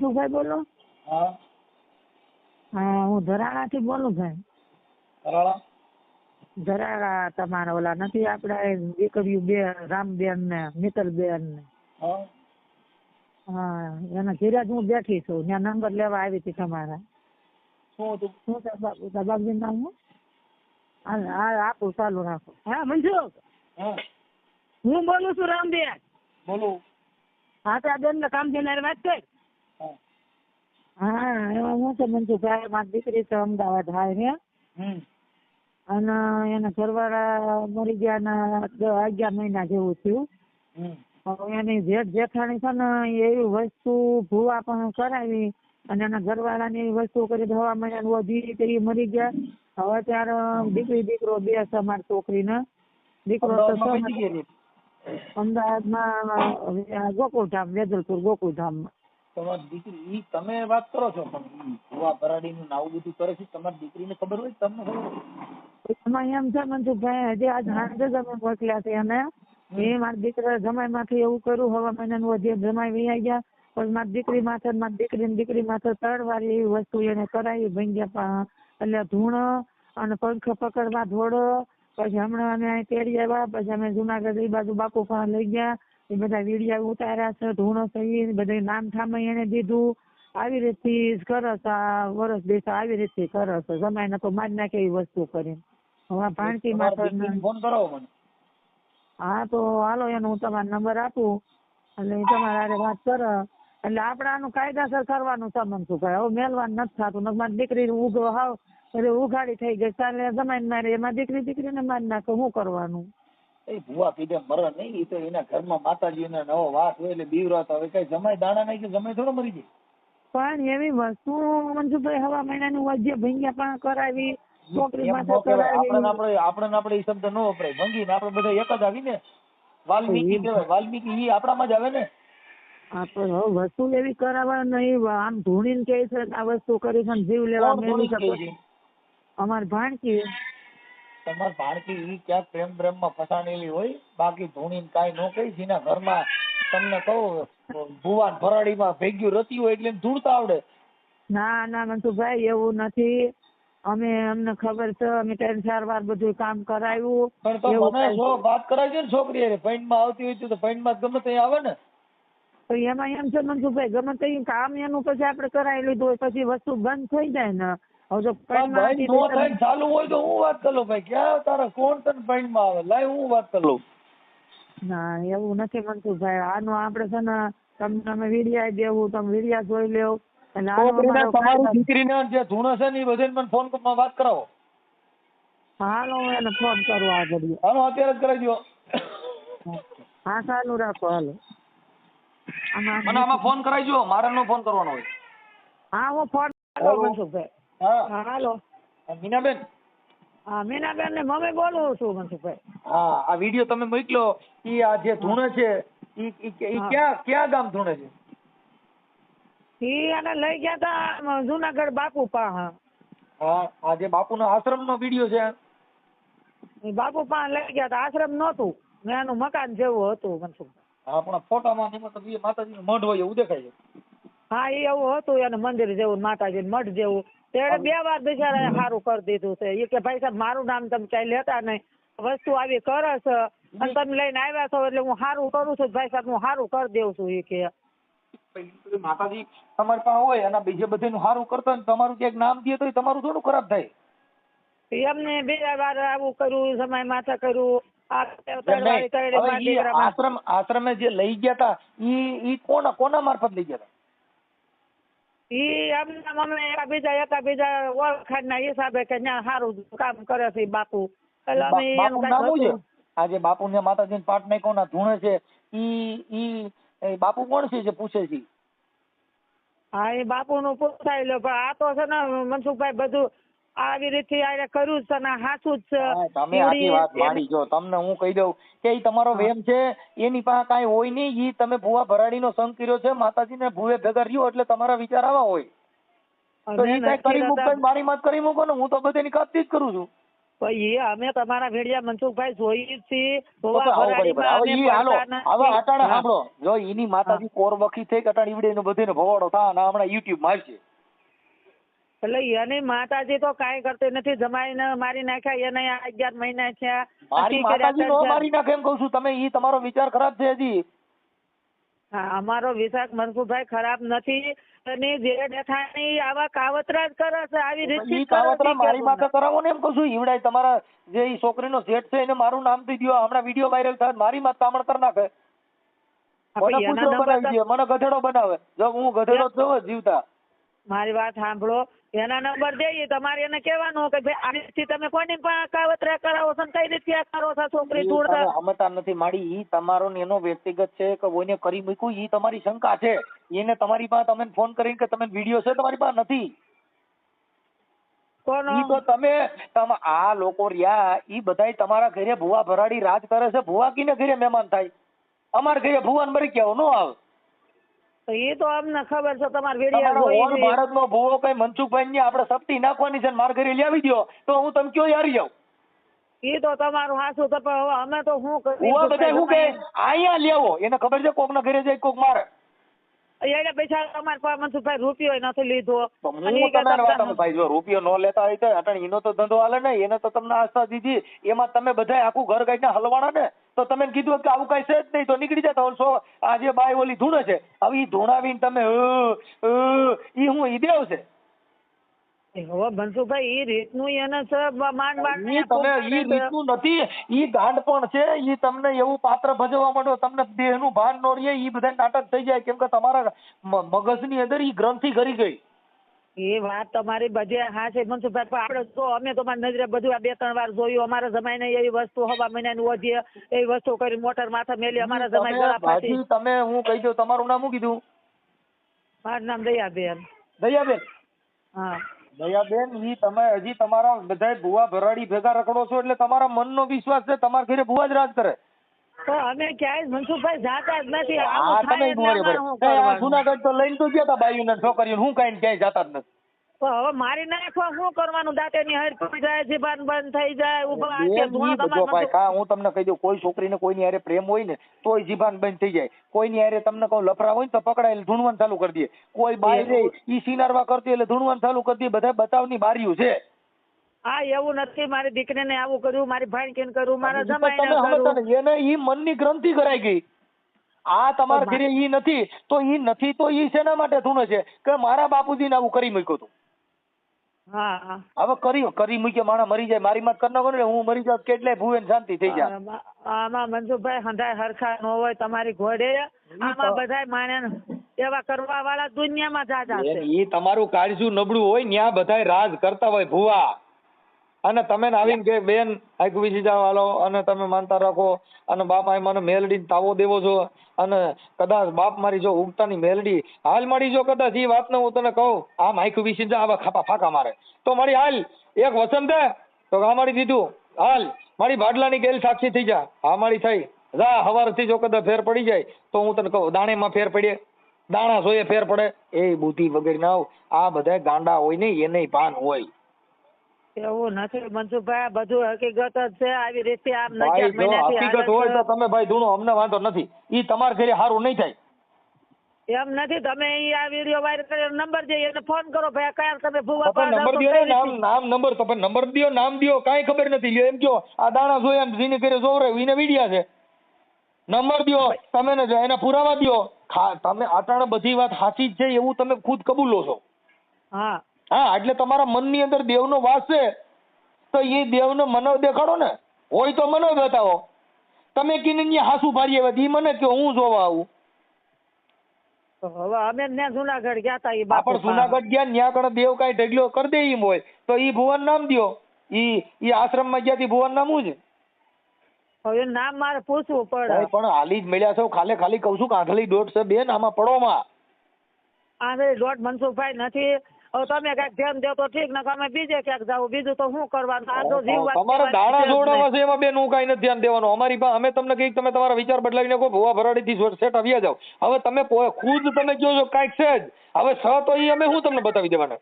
મનસુખભાઈ બોલો? હા હા, હું ધરાણાથી બોલું ભાઈ. કરાળા ધરાણા તમારા ઓલા નથી આપડા દીકરીઓ બે રામબેન ને મિત્તલબેન ને? હા હા, એના ઘરે જ હું બેઠી છું. ત્યાં નંબર લેવા આવી હતી તમારા. શું હતું? શું છે બાપુ બાબુજી નામ? હા આપું, ચાલુ રાખો. હા મનસુખ, હા હું બોલું છું રામબેન. બોલો. હા તો આ બેન ને કામ થઈને વાત કર. હા હા, એમાં હું છે મનસુખભાઈ, મારી દીકરી છે અમદાવાદ હાય ને, અને એના ઘરવાળા મરી ગયા ના 11 મહિના જેવું થયું. હવે એની જેઠ જેઠાણી છે ને એવી વસ્તુ ભૂવા પણ કરાવી અને એના ઘરવાળાની એવી વસ્તુ કરી હવા મહિના વધી તે મરી ગયા. હવે ત્યારે દીકરી દીકરો બે છે મારી છોકરીને. દીકરો તો અમદાવાદમાં ગોકુળધામ, વેજલપુર ગોકુળધામમાં. તમારી દીકરી તમે વાત કરો છો પણ ભુવા ભરાડીનું નાવું બધું કરે છે, તમારી દીકરીને ખબર હોય? તમને ખબર હોય? એમાં એમ છે મનસુખભાઈ, હજી આજ સાંજે જ અમે મોકલ્યા છે એને. એ મારી દીકરા જમાઈ માંથી એવું કર્યું, હવા મહિનાનું વધી જમાઈ વૈયા ગયા. પછી મારી દીકરી માથે મારી દીકરી માથે 3 વાર એવી વસ્તુ એને કરાવી ભંગ્યા. એટલે ધૂણ અને પંખ પકડવા ધોડો. પછી હમણાં અમે અહીં તેડી આવ્યા, પછી અમે જુનાગઢ એ બાજુ બાપુ પાસે લઈ ગયા. એ બધા વિડીયા ઉતાર્યા છે, ધૂણો સહી બધા નામ ઠામ એને દીધું. આવી રીતે કરે છે આ વર્ષ દેશા, આવી રીતે કરે છે. જમાઈને તો મારી નાખે એવી વસ્તુ કરી. હવે ભાણકી માથે ફોન કરાવો મને. હા તો હાલો, એનો હું તમારો નંબર આપું એટલે એ તમારા હારે વાત કરે. એટલે આપણે આનું કાયદાસર કરવાનું છે મનસુખભાઈ. હવે મેલવાનું નથી થતું. મારી દીકરી ઉઘો હાવ એટલે ઉઘાડી થઈ ગઈ, ચાલે જમાઈને મારે એમાં દીકરીને મારી નાખે, શું કરવાનું? એ ભુવા કીધે મરે નહીં, એ તો એના ઘરમાં માતાજીનો નવો વાત હોય એટલે બીવરાતા હવે કઈ જમાઈ દાણા નહીં કે જમાઈ થોડો મરી જાય. પણ એવી વસ્તુ મનસુખભાઈ હવા મહિનાની વચ્ચે ભંગ્યા પણ કરાવી, છોકરી માથે આપણે એ શબ્દ ન વપરાય. ભંગી ને આપણે બધા એક જ આવી ને. વાલ્મીકી કહેવાય, વાલ્મીકી ઈ આપણામાં જ આવે ને. વસ્તુ એવી કરાવવા નહીં, આમ ધૂણીને કે છે આ વસ્તુ કરી છે જીવ લેવા મેલી. અમારી ભાણકી. તમારી ભાણકી ઈ ક્યાંક પ્રેમ માં ફસાણેલી હોય, બાકી ધૂણીને કાંઈ ન કહી. જેના ઘરમાં તમને કહું ભુવાન ભરાડીમાં ભેગ્યું રતી હોય એટલે ધૂળતા આવડે. ના ના મનસુખભાઈ, એવું નથી. અમને ખબર છે, અમે 3-4 વાર બધું કામ કરાવ્યું. પણ તો મને જો વાત કરાવી છે ને છોકરી પૈણમાં આવતી હોય તો પૈણમાં ગમે તે આવે ને. તો એમાં એમ છે મનસુખભાઈ, ગમે તે કામ એનું પછી આપણે કરાવી લીધું હોય પછી વસ્તુ બંધ થઈ જાય ને. હવે જો ચાલુ હોય તો હું વાત કરી લઉં ભાઈ. ક્યાં તારા કોણ તને પૈણમાં આવે? લાય હું વાત કરી લઉં. ના એવું નથી મનસુખભાઈ. આનું આપણે છે ને તમને અમે વિડિયા દેવું, તમે વિડિયા જોઈ લેવ. તમારી દીકરીને જે ધૂણો છે ને એ બધાને મને ફોન માં વાત કરાવો. હાલો, હું એને ફોન કરું આગળ. હાલો, અત્યારે જ કરાવી દો. હા ચાલુ રાખો. હાલો, મને આમાં ફોન કરાવી દો, મારે નો ફોન કરવાનો હોય. હા હું ફોન કરું મનસુખભાઈ. હા હાલો. મીનાબેન. હા મીનાબેન ને મમ્મી બોલું છું મનસુખભાઈ. હા, આ વિડીયો તમે મોકલો. ઈ આ જે ધૂણે છે ઈ ક્યાં ગામ ધૂણે છે? ઈ એને લઈ ગયા તા જુનાગઢ બાપુ પાસે. હા, આ જે બાપુના આશ્રમનો વિડીયો છે. બાપુ પાસે લઈ ગયા તા. આશ્રમ નહોતું, એનું મકાન જેવું હતું મનસુખભાઈ. હા, પણ ફોટામાં એમાં તો માતાજીનું મઢ હોય એવું દેખાય છે. હા, એ એવું હતું, એનું મંદિર જેવું, માતાજી મઠ જેવું. તેને 2 વાર બિચારા સારું કરી દીધું છે. એ કે ભાઈ સાહેબ મારું નામ તમે કઈ લેતા નહીં, વસ્તુ આવી કરે છે અને તમે લઈને આવ્યા છો એટલે હું સારું કરું છું ભાઈ સાહેબ, હું સારું કરી દઉં છું. એ કે માતાજી તમારી પાસે હોય અને બીજે બધે સારું કરતા ને તમારું ક્યાંક નામ દે તો તમારું થોડું ખરાબ થાય. એમને 2 વાર આવું કર્યું, સમય માથે કર્યું. આશ્રમે જે લઈ ગયા તા ઈ કોના મારફત લઈ ગયા તા? ઈ એમના મમ્મી એકાબીજા ઓળખાણના હિસાબે કે ત્યાં સારું કામ કરે છે બાપુ. આજે બાપુ ને માતાજી પાઠ નહીં કોના ધૂણે છે ઈ બાપુ કોણ છે જે પૂછે છે? હા, એ બાપુ નું પૂછાય લો. પણ આ તો છે ને મનસુખભાઈ બધું આવી રીતે આને કર્યું છે ને સાચું જ છે. તમે આખી વાત માની. જો તમને હું કહી દઉં કે ઈ તમારો વેમ છે, એની પાસે કાંઈ હોય નહીં. ઈ તમે ભુવા ભરાડીનો સંગ કર્યો છે, માતાજીને ભુવે ભેગા રહ્યો એટલે તમારા વિચાર આવા હોય. તો ઈ કઈ કરી મૂકો મારી મત કરી મૂકો ને, હું તો બધાની કાપતી જ કરું છું. એ અમે તમારા ભેડિયા મનસુખભાઈ જોઈએ જ છીએ. તો આવો બરાબર. હવે ઈ હાલો હવે અટાણે સાંભળો, જો ઈની માતાજી કોરવખી થઈ કે અટાણે ઈવડે નો બધેનો ભવાડો થા ને હમણાં યુટ્યુબ માં આવશે. એટલે એની માતાજી તો કાંઈ કરતી નથી. જમાઈને મારી નાખ્યા એને 11 મહિના થયા. મારી માતાજી નો મારી નાખે એમ કહું છું. તમે ઈ તમારો વિચાર ખરાબ છે હજી. હા, અમારો વિચાર મનસુખભાઈ ખરાબ નથી. અને જે દેખાણી આવા કાવતરા જ કરે છે, આવી રીતે ઈ કાવતરા મારી માથે કરાવો ને એમ કહું છું. ઈવડાય તમારા જે ઈ છોકરીનો સેટ છે એને મારું નામ દઈ દો, હમણાં વિડીયો વાયરલ થાય મારી માથે કામણ કરી નાખે. મને કૂતરો બનાવી દે, મને ગધેડો બનાવે. જો હું ગધેડો છું જીવતા. મારી વાત સાંભળો, એના નંબર દઈએ તમારે એને કહેવાનું કે ભાઈ આ રીતે તમે કોની કાવતરા કરાવો છો, કઈ રીતે કરો છો છોકરી ઢૂંઢતા. સમજતા નથી માડી. ઈ તમારો ને એનો વ્યક્તિગત છે કે કોઈને કરી મૂક્યું, ઈ તમારી શંકા છે. એને તમારી પાસે તમે ફોન કરીને કે તમે વિડીયો છે તમારી પાસે નથી. ઈ તો તમે આ લોકો રહ્યા ઈ બધાય તમારા ઘરે ભુવા ભરાડી રાજ કરે છે. ભુવા કીને ઘરે મહેમાન થાય, અમારા ઘરે ભુવાન મરી ગયા ન આવે. એ તો અમને ખબર છે. તમારા વેડિયા ભારત નો ભુવો કઈ મનસુખભાઈ ની આપણે સપ્તી નાખવાની છે, મારા ઘરે લાવી દો તો હું તમે કયો હારી જાવ. એ તો તમારું હાસું તો હવે અમે તો શું ભુવા બધા શું કે અહીંયા લેવો, એને ખબર છે કોક ના ઘરે જાય કોક મારે. એને પૈસા તમારે પાસે મનસુખભાઈ રૂપિયો નથી લીધો. ભાઈ જો રૂપિયો ન લેતા હોય તો અટણ એનો તો ધંધો હાલે ને, એને તો તમને આસ્થા દીધી. એમાં તમે બધા આખું ઘર કાઢીને હલવાના ને, તો તમે કીધું કે આવું કઈ છે જ નહીં તો નીકળી જતા. આ જે બાય ઓલી ધૂણે છે, હવે ઈ ધૂણાવીને તમે ઈ હું ઈ દેવ છે. હવે મનસુખભાઈ ઈ રીતનું એને તમે ઈ રીતનું નથી, ઈ ગાંડ પણ છે. ઈ તમને એવું પાત્ર ભજવવા માંડો, તમને દેહ નું ભાન નો રહે, ઈ બધા નાટક થઈ જાય. કેમ કે તમારા મગજની અંદર ઈ ગ્રંથિ કરી ગઈ. એ વાત તમારી બધી હા છે મનસુખભાઈ. આપણે તો અમે તો મારી નજરે બધું 2-3 વાર જોયું. અમારા જમાઈને એવી વસ્તુ હવા મહિનાની વધીએ એવી વસ્તુ કરી મોટર માથે મેલી અમારા જમાઈ ગળા ફાટી. તમે હું કહી દઉં, તમારું નામ શું કીધું? મારું નામ દયાબેન. દયાબેન? હા દયાબેન, ઈ તમે હજી તમારા બધા ભુવા ભરાડી ભેગા રખડો છો એટલે તમારા મનનો વિશ્વાસ છે તમારા ઘરે ભુવા જ રાજ કરે. તો અમે ક્યાંય મનસુખભાઈ જાતા જ નથી. જુનાગઢ તો લઈને તો ગયા તા બાયું ને છોકરીઓ, હું કઈ ક્યાંય જાતા જ નથી. તો હવે મારી નાખવા શું કરવાનું? દાંતેની હર પડી જાય, જીભાન બંધ થઈ જાય. હું તમને કહી દઉં, કોઈ છોકરીને કોઈની હારે પ્રેમ હોય ને તોય જીભાન બંધ થઈ જાય. કોઈની હારે તમને કહું લફરા હોય ને તો પકડાય એટલે ધૂણવાનું ચાલુ કરી દે. કોઈ બાઈ રે ઈ સિનારવા કરતી એટલે ધૂણવાનું ચાલુ કરી દે. બધા બતાવની બારીયું છે. હા એવું નથી. મારી દીકરીને આવું કર્યું, મારી ભાણકીને કર્યું, મારા જમાઈને કર્યું. એને ઈ મનની ગ્રંથિ કરાઈ ગઈ. આ તમારા ઘરે ઈ નથી તો ઈ નથી તો ઈ શેના માટે ધૂણે છે કે મારા બાપુજીને આવું કરી મૂક્યું હતું. હા હવે કરી મૂકે માણસ મરી જાય. મારી માં કરી નાખો ને હું મરી જાઉં કેટલાય ભૂવે શાંતિ થઈ જાય. આમાં મનસુખભાઈ હંધાય હરખા ન હોય તમારી ઘોડે. આમાં બધાય માણસ એવા કરવા વાળા દુનિયામાં જાજા છે. ઈ તમારું કાળજું નબળું હોય ત્યાં બધાય રાજ કરતા હોય ભુવા. અને તમે આવીને કે બેન આખું વિસી જાવ હાલો અને તમે માનતા રાખો અને બાપ આ મને મેલડી તાવો દેવો છો અને કદાચ બાપ મારી જો ઉગતાની મેલડી હાલ મારી જો કદાચ એ વાતને હું તને કહું આમ આખું વિસી જા આવા ખાપા ફાકા મારે તો મારી હાલ એક વસન દે તો હા મારી દીધું હાલ મારી ભાડલાની ગેલ સાક્ષી થઈ જા. હા મારી થઈ જા હવારથી જો કદાચ ફેર પડી જાય તો હું તને કહું દાણેમાં ફેર પડે, દાણા જોઈએ ફેર પડે. એ બુદ્ધિ વગેરે ના આ બધા ગાંડા હોય ને એને ભાન હોય. એવું નથી મનસુખભાઈ, બધું હકીકત જ છે. આવી રીતે આમ હકીકત હોય તો તમે ભાઈ ધૂણો, અમને વાંધો નથી. ઈ તમારા ઘરે સારું નહીં થાય એમ નથી. તમે આ વિડીયો વાયરલ કર્યો નંબર છે એને ફોન કરો ભાઈ. કયા તમે ભૂવા નંબર દો ને, નામ નંબર તો નંબર દો, નામ દો, કાંઈ ખબર નથી. લ્યો એમ કયો આ દાણા જોયા જીને કરે જોવરે એને વિડિયા છે. નંબર દો તમે ને એના પુરાવા દો. તમે અટાણે બધી વાત સાચી જ છે એવું તમે ખુદ કબૂલો છો. હા હા એટલે તમારા મનની અંદર દેવનો વાસ છે તો એ દેવનો મનવ દેખાડો ને. હોય તો મનવ બતાવો. તમે કીને હાસુ ભારી આવે એ મને કયો હું જોવા આવું. હવે અમે ત્યાં જુનાગઢ ગયા તા. આપણે જુનાગઢ ગયા ત્યાં કણે દેવ કાંઈ ઢગલો કરી દે એમ હોય તો ઈ ભુવન નામ દો. ઈ આશ્રમમાં ગયા ભુવન નામ શું છે? હવે નામ મારે પૂછવું પડે. પણ હાલી જ મળ્યા છો. ખાલી કહું છું કે આંધળી દોઢ છે બેન આમાં પડોમાં. આંધળી દોઢ મનસુખભાઈ નથી. હવે તમે કઈક ધ્યાન દો તો ઠીક, ને અમે બીજે ક્યાંક જાવ. બીજું તો શું કરવાનું? આજો જીવ તમારે દાણા જોડાવા છે એમાં બેન હું કઈ નથી ધ્યાન દેવાનું. અમારી પાસે અમે તમને કહીએ તમે તમારા વિચાર બદલાવીને કહો ભુવા ભરાડી થી સેટ આવ્યા જાવ. હવે તમે ખુદ તમે કહો છો કાંઈક છે જ. હવે છ તો એ અમે શું તમને બતાવી દેવાના?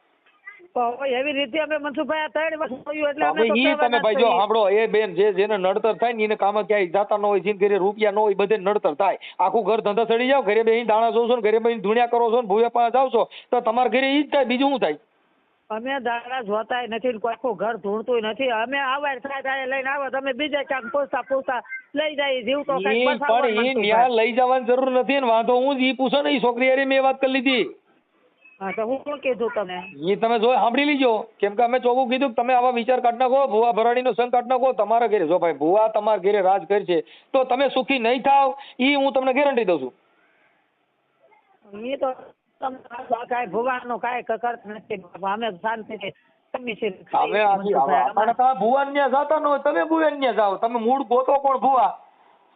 તો હવે એવી રીતે અમે મનસુખભાઈ આ 3 વર્ષ જોયું એટલે અમે હવે તો ઈ તમે કહેવાના જ ભાઈ જો છીએ. સાંભળો, એ બેન જેને નડતર થાય ને એને કામ ક્યાંય જાતા ન હોય, જીન ઘરે રૂપિયા ન હોય, બધે નડતર થાય. આખું ઘર ધંધા ચડી જાવ, ઘરે બેહીને દાણા જોશો ને ઘરે બેહીને ધૂણ્યા કરો છો ને ભૂયા પાસે જાવ છો તો તમારા ઘરે ઈ જ થાય, બીજું શું થાય? અમે દાડા જોતાય નથી ને કોઈ આખું ઘર ધૂણતું નથી. અમે આવા થાય લઈને આવો તમે બીજા ક્યાંક પૂછતા લઈ જાય જીવ તો કઈક ઈ પણ ઈ ન્યા લઈ જવાની જરૂર નથી ને વાંધો હું જ ઈ પૂછો ને ઈ છોકરી હારે મેં વાત કરી લીધી. હા તો હું શું કીધું તમે? ઈ તમે જો સાંભળી લીજો, કેમ કે અમે ચોખ્ખું કીધું કે તમે આવા વિચાર કાઢ નાખો, ભુવા ભરાડીનો સંગ કાઢ નાખો તમારા ઘરે. જો ભાઈ ભુવા તમારા ઘરે રાજ કરશે તો તમે સુખી નહીં થાવ, ઈ હું તમને ગેરંટી દઉં છું. એ તો કાંઈ ભગવાનનું કાંઈ કરત નથી. અમે શાંતિથી હવે આપણે તમે ભુવાન ન્યા જાતા ન હોય, તમે ભુવાન ન્યા જાઓ. તમે મૂળ ગોતો કોણ ભુવા?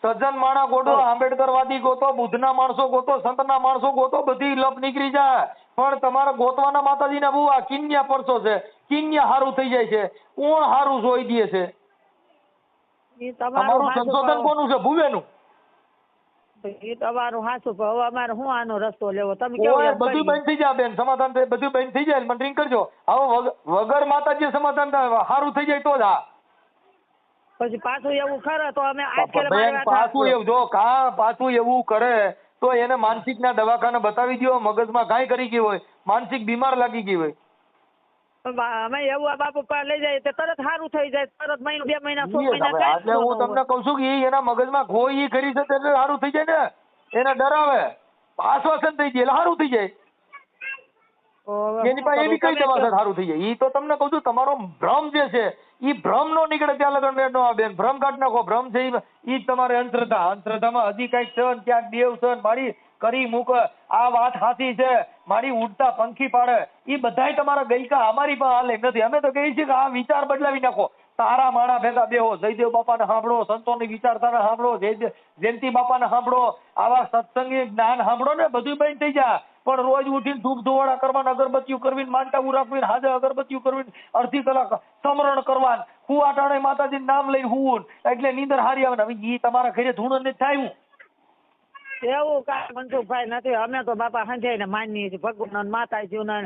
સજ્જન માણા ગોતો, આંબેડકરવાદી ગોતો, બુદ્ધના માણસો ગોતો, સંતના માણસો ગોતો, બધી લપ નીકળી જાય. પણ તમારા ગોતવાના માતાજીના ભુવા કિન્યા પરસો છે, કિન્યા હારું થઈ જાય છે. કોણ હારું જોઈ દે છે? તમારું સંશોધન કોનું છે? ભુવેનું. એ તમારું હાચું. હવે અમારે શું આનો રસ્તો લેવો? તમે કેવું બધું બંધ થઈ જાય બેન, સમાધાન થાય, બધું બંધ થઈ જાય. મને રિંગ કરજો. હવે વગર માતાજી સમાધાન થાય હારું થઈ જાય તો જ. હા પછી પાછું એવું કરે તો અમે પાછું એવું જો પાછું એવું કરે તો એને માનસિક ના દવાખાને બતાવી દો. મગજમાં કાંઈ કરી ગઈ હોય, માનસિક બીમાર લાગી ગઈ હોય, અમે એવું બાપુ લઈ જાય તો તરત સારું થઈ જાય. તરત મહિનો 2 મહિના 6 મહિના એટલે હું તમને કઉ છું કે એના મગજમાં કોઈ કરી શકે એટલે સારું થઈ જાય ને. એને ડરાવે, આશ્વાસન થઈ જાય એટલે સારું થઈ જાય. એની પાસે એવી કઈ દવા સારું થઈ જાય? ઈ તો તમને કઉ છું તમારો ભ્રમ જે છે ઈ ભ્રમ નો નીકળે ત્યાં લગન મેળ નો આવે બેન. ભ્રમ કાઢ નાખો. ભ્રમ છે ઈ તમારે અંધશ્રદ્ધા. અંધશ્રદ્ધામાં હજી કઈક છે ને ક્યાંક દેવ છે મારી કરી મૂક. આ વાત સાચી છે, મારી ઉડતા પંખી પાડે, ઈ બધાય તમારા ગઈકા અમારી પાસે હાલે નથી. અમે તો કહીએ છીએ કે આ વિચાર બદલાવી નાખો. તારા માણા ભેગા બેહો, જયદેવ બાપાને સાંભળો, સંતોની વિચારધારા સાંભળો, જયંતિ બાપાને સાંભળો, આવા સત્સંગી જ્ઞાન સાંભળો ને બધું બંધ થઈ જાય. પણ રોજ ઉઠીને ધૂપ ધોવાડા કરવાના, અગરબત્તીઓ કરવીને, માંડવું રાખવીને, હાજે અગરબત્તીઓ કરવીને, અડધી કલાક સમરણ કરવાન, હુવા ટાણે માતાજીનું નામ લઈને હુવું એટલે નીંદર હારી આવે. હવે ઈ તમારા ઘરે ધૂણ ને થાય એવું કાંઈ મનસુખભાઈ નથી. અમે તો બાપા સંજયને માનીએ છીએ, ભગવાન માતાજીને,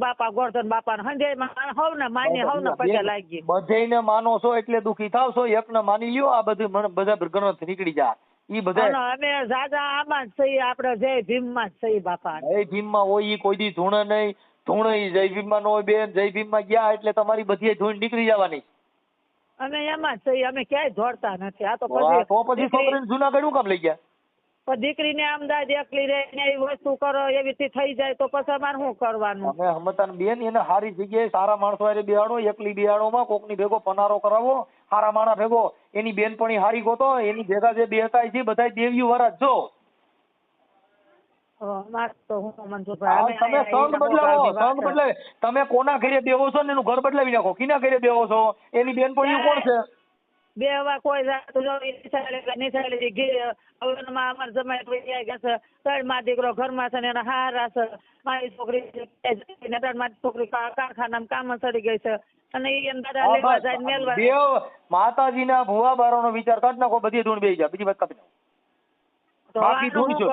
બાપા ગોરધન બાપાને સંજય હવને માની, હવને પગે લાગી. બધેને માનો છો એટલે દુખી થાવ છો. એકને માની લ્યો, આ બધું બધા ગણત નીકળી જાય. ઈ બધા અમે જાજા આમાં જ છીએ, આપણે જય ભીમમાં જ છીએ બાપા. જય ભીમમાં હોય ઈ કોઈ દી ધૂણે નહીં. ધૂણે ઈ જય ભીમમાં ન હોય બેન. જય ભીમમાં ગયા એટલે તમારી બધી ધૂણ નીકળી જવાની. અમે એમાં જ છીએ, અમે ક્યાંય જોડતા નથી. આ તો પછી છોકરીને જુનાગઢ શું કામ લઈ ગયા? દીકરીને અમદાવાદ એકલી રહીને એવી વસ્તુ કરો એવી થઈ જાય તો પછી અમારે શું કરવાનું? અમે હમતાન બેન એને સારી જગ્યાએ સારા માણસો હારે બેહાડો. એકલી બેહાડોમાં કોકની ભેગો પનારો કરાવો, સારા માણા ભેગો એની બેનપણી હારી ગોતો. એની ભેગા જે બેહતા છે બધા દેવીઓ વાળા જો. તમે સંગ બદલાવો, સંગ બદલાવે. તમે કોના ઘરે બેહો છો ને એનું ઘર બદલાવી નાખો. કિના ઘરે બેહો છો એની બેનપણીઓ કોણ છે? બે હવા કોઈ અમારા જમાઈ ગયા છે, 3 માં દીકરો ઘરમાં છે ને એના હારા છે. મારી છોકરી મારી છોકરી કારખાનામાં કામ ચડી ગઈ છે અને એને દાદા લેવા જાય મેલવા. દેવ માતાજીના ભુવા બારોનો વિચાર કાઢ નાખો, બધી ધૂણ બેહી જાય. બીજી વાત કાપી નાખો. બાકી ધૂણ છો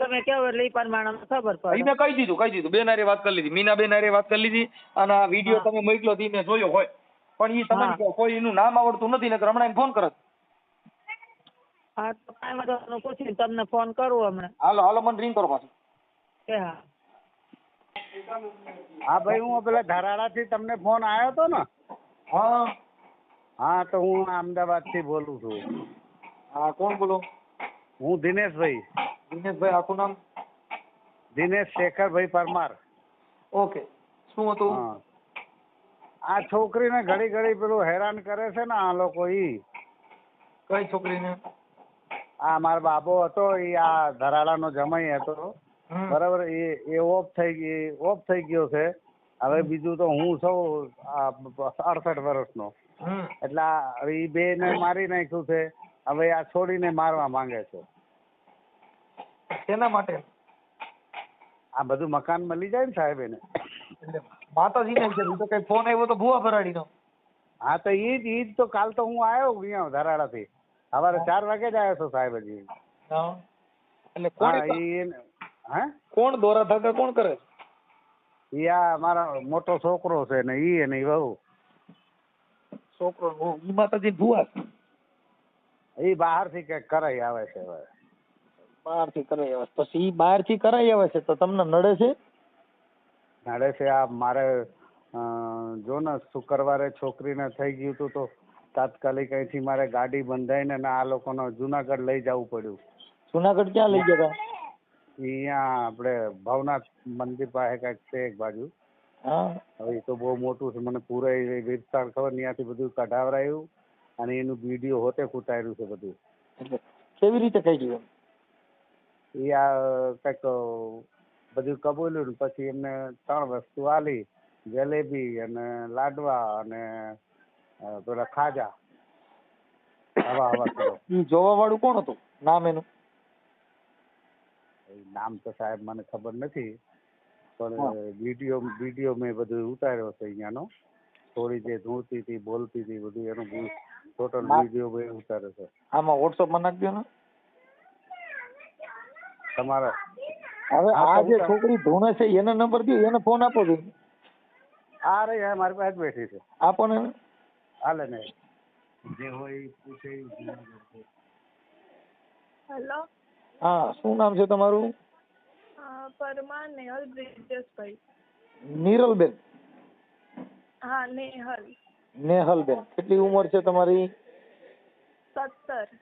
તમે કેવો એટલે ઈ પ્રમાણે ખબર પડે. મેં કહી દીધું. બેન હારે વાત કરી લીધી, મીના બેન હારે વાત કરી લીધી. અને આ વિડીયો તમે મોકલો હતી મેં જોયો હોય, પણ ઈ તમને કોઈ એનું નામ આવડતું નથી ને હમણાં ફોન કરત. હા તો કાંઈ વાંધો પૂછીને તમને ફોન કરું હમણાં. હાલો મને રિંગ કરો પાછું. હા હા ભાઈ, હું પેલા ધરાડાથી તમને ફોન આવ્યો હતો ને? હા તો હું અમદાવાદ થી બોલું છું. હા કોણ બોલો? હું દિનેશભાઈ. દિનેશભાઈ આખું નામ? દિનેશ શેખરભાઈ પરમાર. ઓકે, શું હતું? આ છોકરીને ઘડી ઘડી પેલું હેરાન કરે છે ને આ લોકો. ઈ કઈ છોકરીને? આ મારો બાબો હતો, ઈ આ ધરાડાનો જમાઈ હતો, બરાબર. એ ઓફ થઈ ગયો છે. હવે બીજું તો હું છું 68 વર્ષનો. એટલે એ બે ને મારી નાખ્યું છે. હવે આ છોડીને મારવા માંગે છે. શેના માટે? આ બધું મકાન મળી જાય ને સાહેબ એને. માતાજી ને તો કઈ ફોન આવ્યો તો ભુવા ભરાડીનો? હા તો ઈ જ તો કાલ તો હું આવ્યો અહીંયા ધરાડા થી. સવારે 4 વાગે જ આવ્યો છો સાહેબ. હજી એટલે કોણ દોરા ધાગા કોણ કરે? ઈ આ મારો મોટો છોકરો છે ને ઈ અને ઈ વહુ. છોકરો ઈ માતાજી ભુવા ઈ બહાર થી કઈક કરાઈ આવે છે હવે. બહાર થી કરાઈ આવે પછી ઈ બહાર થી કરાઈ આવે છે તો તમને નડે છે? નડે છે. આ મારે જો ને શુક્રવારે છોકરીને થઈ ગયું હતું તો તાત્કાલિક અહીંથી મારે ગાડી બંધાઈને ને આ લોકોને જુનાગઢ લઈ જવું પડ્યું. જુનાગઢ ક્યાં લઈ ગયા હતા? અહીંયા આપણે ભવનાથ મંદિર પાસે કઈક છે એક બાજુ. હા હવે એ તો બહુ મોટું છે, મને પૂરા વિસ્તાર ખબર ત્યાંથી બધું કઢાવરાયું અને એનું વિડીયો હોતે કૂટાયેલું છે બધું. એટલે કેવી રીતે કહી ગયું? એ આ કઈક બધું કબૂલ્યું ને પછી એમને 3 વસ્તુ આલી, જલેબી અને લાડવા અને પેલા ખાજા. હવા કરો. ઈ જોવા વાળું કોણ હતું? નામ એનું? નામ તો સાહેબ મને ખબર નથી, પણ વિડીયો મેં બધું ઉતાર્યો છે અહીંયાનો. થોડી જે ધૂળતી હતી બોલતી હતી બધું એનું ટોટલ વિડીયો મેં ઉતાર્યો છે. આમાં WhatsApp માં નાખી દો ને તમારે. હવે આ જે છોકરી ધૂણે છે એનો નંબર દો, એને ફોન આપો છો. આ રહી મારી પાસે બેઠી છે. આપો ને. હાલે ને જે હોય એ પૂછે. હેલો. હા, શું નામ છે તમારું? પરમાર નેહલ બ્રિજેશભાઈ. નીરલબેન? હા, નેહલ. નેહલબેન. કેટલી ઉંમર છે તમારી? 17.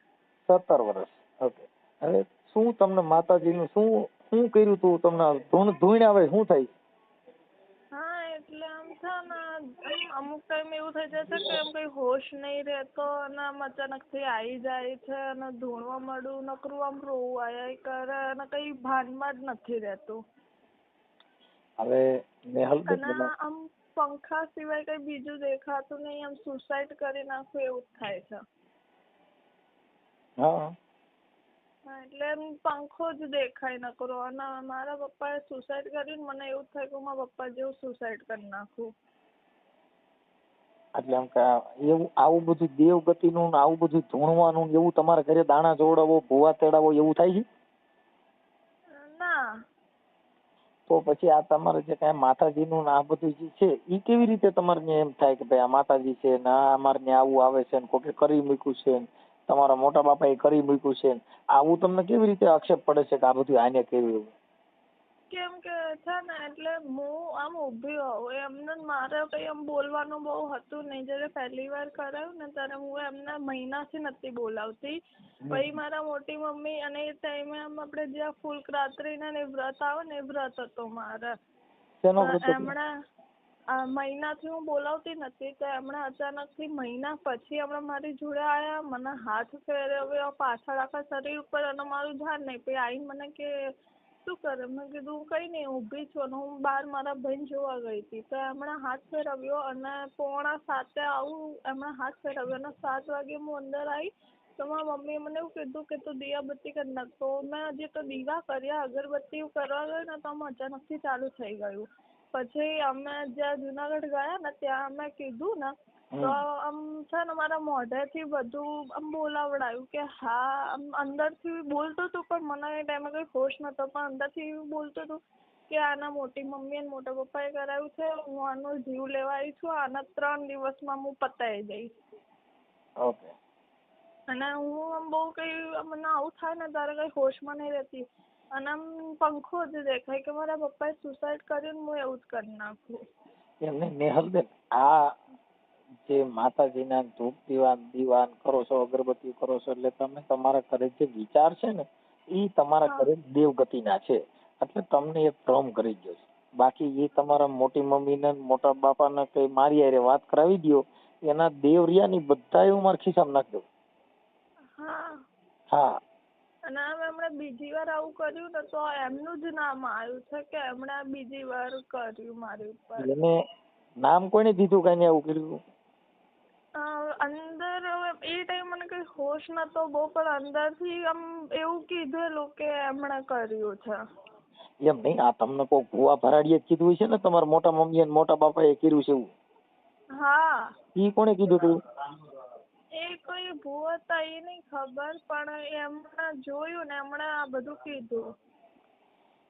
17 વર્ષ. ઓકે. હવે શું તમને માતાજીનું શું કર્યું તું? તમને ધૂણ આવે શું થાય? હા, એટલે આમ છે ને અમુક ટાઈમ એવું થઈ જાય છે કે એમ કઈ હોશ નહીં રહેતો અને આમ અચાનક થી આવી જાય છે અને ધૂણવા મળું, નકરું આમ રોવું આયા કરે અને કઈ ભાનમાં જ નથી રહેતું. હવે નેહલબેન અને આમ પંખા સિવાય કઈ બીજું દેખાતું નહીં, આમ સુસાઇડ કરી નાખું એવું જ થાય છે. હા, એટલે એમ પંખો જ દેખાય ન કરો અને મારા પપ્પાએ સુસાઇડ કર્યું, મને એવું થાય કે મારા પપ્પા જેવું સુસાઇડ કરી નાખું. એટલે આમ કે એવું આવું બધું દેવગતિનું આવું બધું ધૂણવાનું એવું તમારા ઘરે દાણા જોડાવો, ભૂવા તેડાવો એવું થાય છે? ના. તો પછી આ તમારે જે કાંઈ માતાજીનું આ બધું જે છે એ કેવી રીતે તમારે એમ થાય કે ભાઈ આ માતાજી છે ને અમારે ત્યાં આવું આવે છે ને કોકે કરી મૂક્યું છે ને તમારા મોટા બાપાએ કરી મૂક્યું છે ને આવું તમને કેવી રીતે આક્ષેપ પડે છે કે આ બધું આને કર્યું એવું? કેમ કે છે ને એટલે હું આમ ઊભી હોઉં એમને મારે કંઈ આમ બોલવાનું બહુ હતું નહીં. જ્યારે પહેલી વાર કરાયું ને ત્યારે હું એમને મહિનાથી નથી બોલાવતી. પછી મારા મોટી મમ્મી અને એ ટાઈમે આમ આપણે જ્યાં ફૂલક્રાંતિના ને વ્રત આવે ને એ વ્રત હતો મારે. એમણે મહિનાથી હું બોલાવતી નથી તો એમણે અચાનકથી મહિના પછી હમણાં મારી જોડે આવ્યા, મને હાથ ફેરવ્યો પાછળ આખા શરીર ઉપર અને મારું ધ્યાન નહીં. પછી આવીને મને કે શું કરે? મેં કીધું કંઈ નહીં, ઊભી છું અને હું બહાર મારા ભાઈને જોવા ગઈ હતી. તો એમણે હાથ ફેરવ્યો અને 6:45 આવું એમણે હાથ ફેરવ્યો અને 7 વાગે હું અંદર આવી તો મારા મમ્મીએ મને એવું કીધું કે તું દીવાબત્તી કરી નાખ. તો મેં હજી તો દીવા કર્યા, અગરબત્તી કરવા ગઈ ને તો આમ અચાનકથી ચાલુ થઈ ગયું. પછી અમે જ્યાં જુનાગઢ ગયા ને ત્યાં અમે કીધું ને તો આમ છે ને મારા મોઢેથી બધું આમ બોલાવડાયું કે હા આમ અંદરથી બોલતું હતું પણ મને એ ટાઈમે કંઈ હોશ નહોતો પણ અંદરથી બોલતું હતું કે આના મોટી મમ્મી અને મોટા પપ્પાએ કરાવ્યું છે, હું આનો જીવ લેવા આવી છું, આના 3 દિવસમાં હું પતાવી દઈશ. ઓકે. અને હું આમ બહુ કંઈ મને આવું થાય ને ત્યારે કંઈ હોશમાં નહીં રહેતી અને આમ પંખો જ દેખાય કે મારા પપ્પાએ સુસાઇડ કર્યું ને હું એવું જ કરી નાખું. એમને નેહલબેન આ જે માતાજીના ધૂપ દીવાન કરો છો, અગરબત્તી કરો છો એટલે તમે તમારા ઘરે જે વિચાર છે ને એ તમારા ઘરે દેવગતિના છે એટલે તમને એક ભ્રમ કરી ગયો છે. બાકી એ તમારા મોટી મમ્મીને મોટા બાપાને કઈ મારી હારે વાત કરાવી દો, એના દેવ રિયાની બધા હું મારા ખિસ્સામાં નાખી દઉં. હા. અને એમણે બીજી વાર આવું કર્યું ને તો એમનું જ નામ આવ્યું છે કે એમણે બીજી વાર કર્યું મારી ઉપર. એને નામ કોઈને દીધું કઈ આવું કર્યું? અંદર એ ટાઈમ મને કઈ હોશ નતો બહુ પણ અંદરથી આમ એવું કીધેલું કે એમણે કર્યું છે. એમ નહીં, આ તમને કોઈ ભૂવા ભરાડીએ કીધું હોય છે ને તમારા મોટા મમ્મી અને મોટા બાપાએ કર્યું છે એવું? હા. ઈ કોણે કીધું તું? એ કોઈ ભૂવો હતા એ નહીં ખબર પણ એમણે જોયું ને એમણે આ બધું કીધું.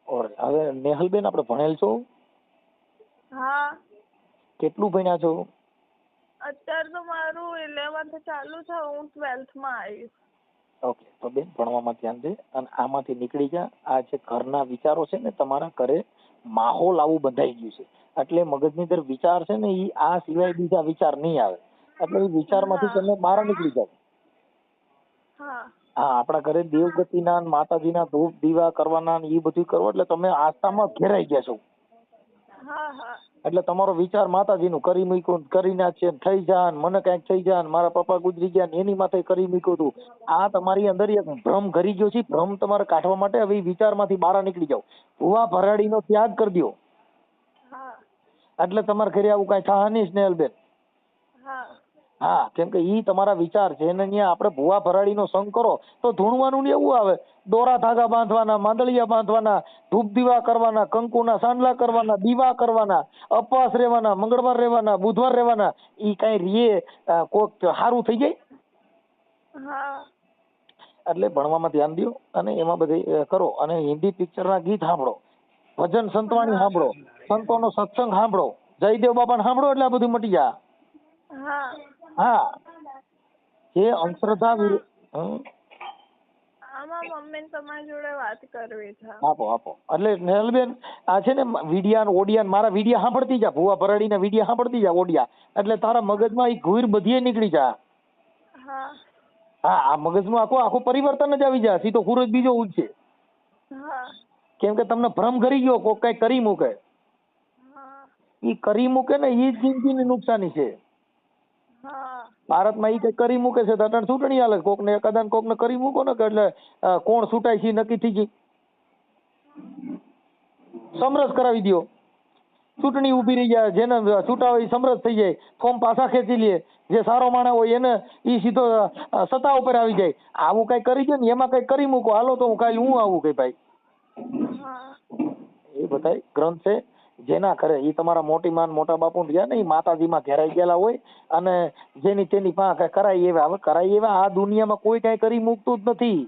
હવે નેહલબેન આપણે ભણેલ છો? હા કેટલું ભણ્યા છો? અત્યારે તો મારું 11th ચાલુ છે, હું 12th માં આવીશ. ઓકે, તો બેન ભણવામાં ધ્યાન દે અને આમાંથી નીકળી જા. આ જે ઘરના વિચારો છે ને, તમારા ઘરે માહોલ આવું બંધાઈ ગયું છે એટલે મગજની અંદર વિચાર છે ને એ આ સિવાય બીજા વિચાર નહીં આવે, એટલે એ વિચારમાંથી તમે બહાર નીકળી જાવ. હા હા, આપણા ઘરે દેવગતિના ને માતાજીના ધૂપ દીવા કરવાના ને એ બધું કરો એટલે તમે આસ્થામાં ઘેરાઈ ગયા છો. હા હા એટલે તમારો વિચાર માતાજીનું કરી મૂક્યું, કરી નાખશે, થઈ જા ને મને કઈક થઈ જા ને મારા પપ્પા ગુજરી ગયા ને એની માથે કરી મૂક્યું હતું. આ તમારી અંદર એક ભ્રમ ઘરી ગયો છે. ભ્રમ તમારે કાઢવા માટે હવે ઈ વિચારમાંથી બહાર નીકળી જાવ. ભૂવા ભરાડીનો ત્યાગ કરી દો હા એટલે તમારે ઘરે આવું કઈ થાય નહીં સ્નેહલબેન. હા હા, કેમ કે ઈ તમારા વિચાર છે ને અહીંયા આપણે ભૂવા ભરાડીનો સંગ કરો તો ધૂણવાનું ને એવું આવે. દોરા ધાગા બાંધવાના, માંદળિયા બાંધવાના, ધૂપ દીવા કરવાના, કંકુના સાંડલા કરવાના, દીવા કરવાના, ઉપવાસ રહેવાના, મંગળવાર રહેવાના, બુધવાર રહેવાના. ઈ કઈ રીએ કોક સારું થઈ જાય? હા એટલે ભણવામાં ધ્યાન દો અને એમાં બધી કરો. અને હિન્દી પિક્ચરના ગીત સાંભળો, ભજન સંતવાણી સાંભળો, સંતોનો સત્સંગ સાંભળો, જયદેવ બાપાને સાંભળો એટલે આ બધું મટી જાય. હા હા, જે અંધશ્રદ્ધા આમાં મમ્મીને તમારી જોડે વાત કરવી છે. આપો આપો. એટલે નેહલબેન આ છે ને વિડિયા ઓડિયા મારા વિડિયા સાંભળતી જા, ભૂવા ભરાડીના વિડિયા સાંભળતી જા ઓડિયા, એટલે તારા મગજમાં એ ઘુર બધીએ નીકળી જા. હા હા, આ મગજનું આખું પરિવર્તન જ આવી જાય. સીધો ખૂર જ બીજો ઉઠશે. હા કેમ કે તમને ભ્રમ કરી ગયો કોક કઈ કરી મૂકે. હા ઈ કરી મૂકે ને ઈ જ જિંદગીની નુકસાની છે. હા ભારતમાં ઈ કઈ કરી મૂકે છે તો અટાણે ચૂંટણી હાલે. કોકને કદાચ કોકને કરી મૂકો ને એટલે કોણ ચૂંટાય છે નક્કી થઈ ગઈ. સમરસ કરાવી દો, ચૂંટણી ઉભી રહી જાય, જેને ચૂંટાવે એ સમરસ થઈ જાય, ફોર્મ પાછા ખેંચી લે, જે સારો માણસ હોય એને ઈ સીધો સત્તા ઉપર આવી જાય. આવું કઈ કરી દો ને એમાં કઈ કરી મૂકો, હાલો તો કાલે હું આવું કઈ ભાઈ. એ બધા ગ્રંથ છે જેના કરે એ તમારા મોટી માન મોટા બાપુ રહ્યા ને એ માતાજીમાં ઘેરાઈ ગયેલા હોય અને જેની તેની પાસે કરાય એવા. હવે કરાય એવા આ દુનિયામાં કોઈ કઈ કરી મૂકતું જ નથી.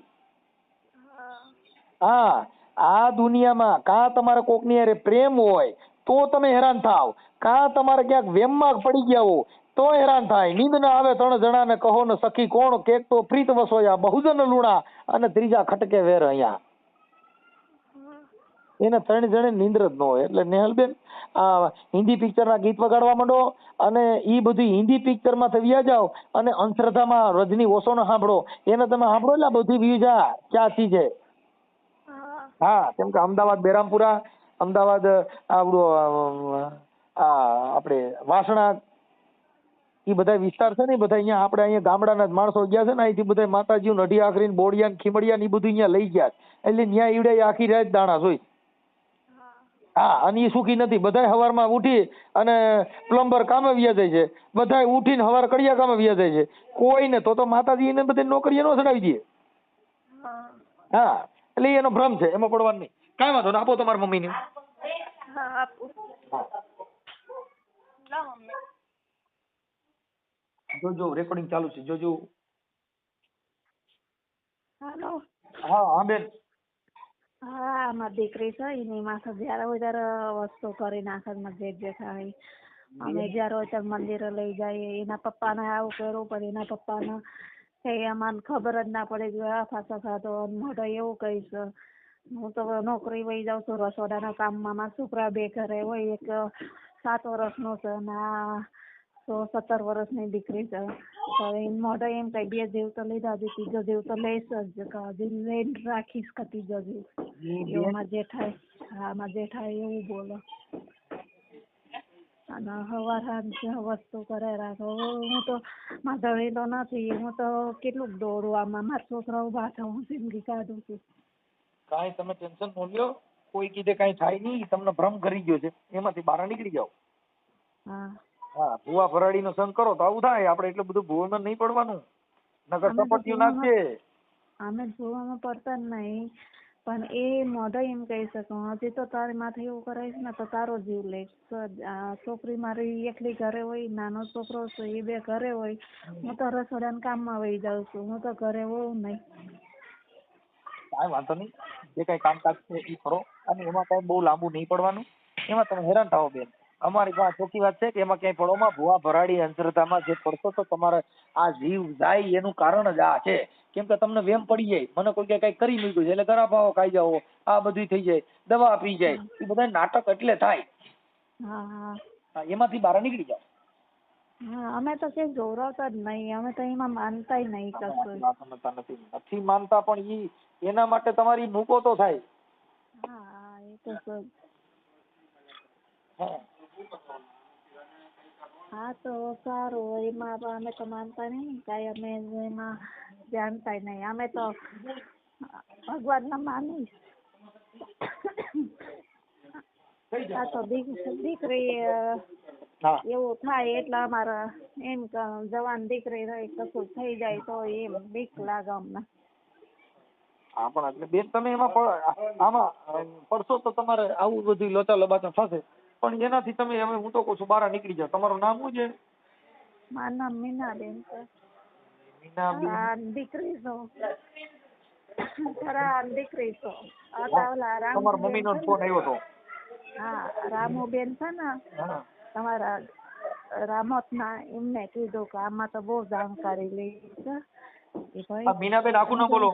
હા, આ દુનિયામાં કાં તમારે કોકની હારે પ્રેમ હોય તો તમે હેરાન થાવ, કાં તમારે ક્યાંક વેમમાં પડી ગયા હો તો હેરાન થાય. નીંદ ના આવે 3 જણાને કહો ને સખી કોણ, કેક તો પ્રીત વસોયા બહુજન લુણા અને ત્રીજા ખટકે વેર અહીંયા. એને 3 જણે નીંદર જ ન હોય. એટલે નેહલબેન આ હિન્દી પિક્ચરના ગીત વગાડવા માંડો અને ઈ બધી હિન્દી પિક્ચરમાં વ્યા જાઓ અને અંધશ્રદ્ધામાં રજની ઓશોને સાંભળો. એને તમે સાંભળો એટલે બધી વ્યુજા ક્યાં ચીજ છે. હા, કેમ કે અમદાવાદ બેરામપુરા, અમદાવાદ આપણું આપણે વાસણા એ બધા વિસ્તાર છે ને બધા અહીંયા આપણે અહીંયા ગામડાના જ માણસો ગયા છે ને અહીંથી બધા માતાજીઓ અઢી આખરી બોડિયા ખીમડિયા ને એ બધું અહીંયા લઈ ગયા એટલે ત્યાં ઈવડે આખી રાત દાણા જોઈ. હા, અને એ સુખી નથી. બધા સવારમાં ઉઠી અને પ્લમ્બર કામે વ્યા જાય છે, બધા ઉઠીને સવાર કડિયા કામે વ્યા જાય છે. કોઈને તો માતાજી એને બધે નોકરીએ ન ચડાવી દે. હા, એટલે એનો ભ્રમ છે, એમાં પડવાનું નહીં. કાંઈ વાંધો ને, આપો તમારા મમ્મીને. હા આપું. જોજો રેકોર્ડિંગ ચાલુ છે, જોજો. હાલો. હા હા બેન. હા, મારી દીકરી છે એની માથે જયારે હોય ત્યારે વસ્તુ કરી નાખે જે થાય. અમે જયારે હોય ત્યારે મંદિરે લઈ જઈએ. એના પપ્પાને આવું કર્યું પણ એના પપ્પાને કઈ અમારે ખબર જ ના પડે કે આ ખાતો ખાતો મોઢો એવું કહીશ. હું તો નોકરી વહી જાઉં છું રસોડાના કામમાં. મારા છોકરા 2 ઘરે હોય, એક 7 વર્ષનો છે અને આ 17 વર્ષની દીકરી છે. તો એમ મોઢો એમ કઈ 2 જીવ તો લીધા, હજી 3જો જીવ તો લઈશ જ, હજી લઈને રાખીશ કે 3જો જીવ. એવું મારા જેઠાય, હા મારા જેઠાય એવું બોલો. અને હવાર સાંજ વસ્તુ કરે રાખો. હું તો મારા ધણી તો નથી, હું તો કેટલુંક દોડું આમાં. મારા છોકરા ઉભા છે, હું જિંદગી કાઢું છું. કાંઈ તમે ટેન્શન ન લ્યો, કોઈ કીધે કાંઈ થાય નહીં. તમને ભ્રમ કરી ગયો છે, એમાંથી બહાર નીકળી જાઓ. હા હા, ભૂવા ભરાડીનો સંગ કરો તો આવું થાય. આપણે એટલું બધું ભૂવામાં નહીં પડવાનું, નકર સપોર્ટિવ નાખશે. અમે ભૂવામાં પડતા જ નહીં, પણ એ મોઢો એમ કહી શકું હજી તો તારી માથે એવું કરાવીશ ને તો તારો જીવ લઈશ. છોકરી મારી એકલી ઘરે હોય, નાનો છોકરો છે એ 2 ઘરે હોય. હું તો રસોડાના કામમાં વહી જાઉં છું, હું તો ઘરે હોઉં નહીં. કાંઈ વાંધો નહીં, જે કાંઈ કામકાજ છે એ કરો અને એમાં કાંઈ બહુ લાંબુ નહીં પડવાનું. એમાં તમે હેરાન થાઓ બેન. અમારી પાસે ચોખ્ખી વાત છે કે એમાં ક્યાંય પડોમાં ભુવા ભરાડી અંધશ્રદ્ધામાં જે પડશો તો તમારે આ જીવ જાય એનું કારણ જ આ છે. કેમ કે તમને વેમ પડી જાય, મને કોઈ કઈ કરી મૂક્યું છે એટલે ગળા ભાવો ખાઈ જાઓ, આ બધું થઈ જાય, દવા પી જાય, એ બધા નાટક એટલે થાય. હા હા હા, એમાંથી બહાર નીકળી જાઓ. હા, અમે તો કઈ ગૌરવતા જ નહીં, અમે તો એમાં માનતાય નહીં કશું. સમજતા નથી માનતા, પણ એના માટે તમારી મૂકો તો થાય. હા એ તો છે. હા હા તો સારું, એમાં અમે તો માનતા નહીં કાંઈ, અમે એમાં જાણતા નહીં, અમે તો ભગવાનને માની. આ તો દીકરી હા એવું થાય એટલે અમારે એમ જવાન દીકરી રહી કશું થઈ જાય તો એમ બીક લાગે અમને. હા, પણ એટલે બેન તમે એમાં આમાં પડશો તો તમારે આવું બધું લોચા લબાચા થશે, પણ એનાથી તમે હવે હું તો કહું છું બહાર નીકળી જાઓ. તમારું નામ શું છે? મારું નામ મીનાબેન છે. મીનાબેન. આ દીકરી છો, ખરા દીકરી છો. ઓલા તમારા મમ્મીનો ફોન આવ્યો હતો. હા, રામુબેન છે ને હા તમારા રામોતના, એમને કીધું કે આમાં તો બહુ જાણકારી લઈ છે એ ભાઈ. મીનાબેન આખું નામ બોલો.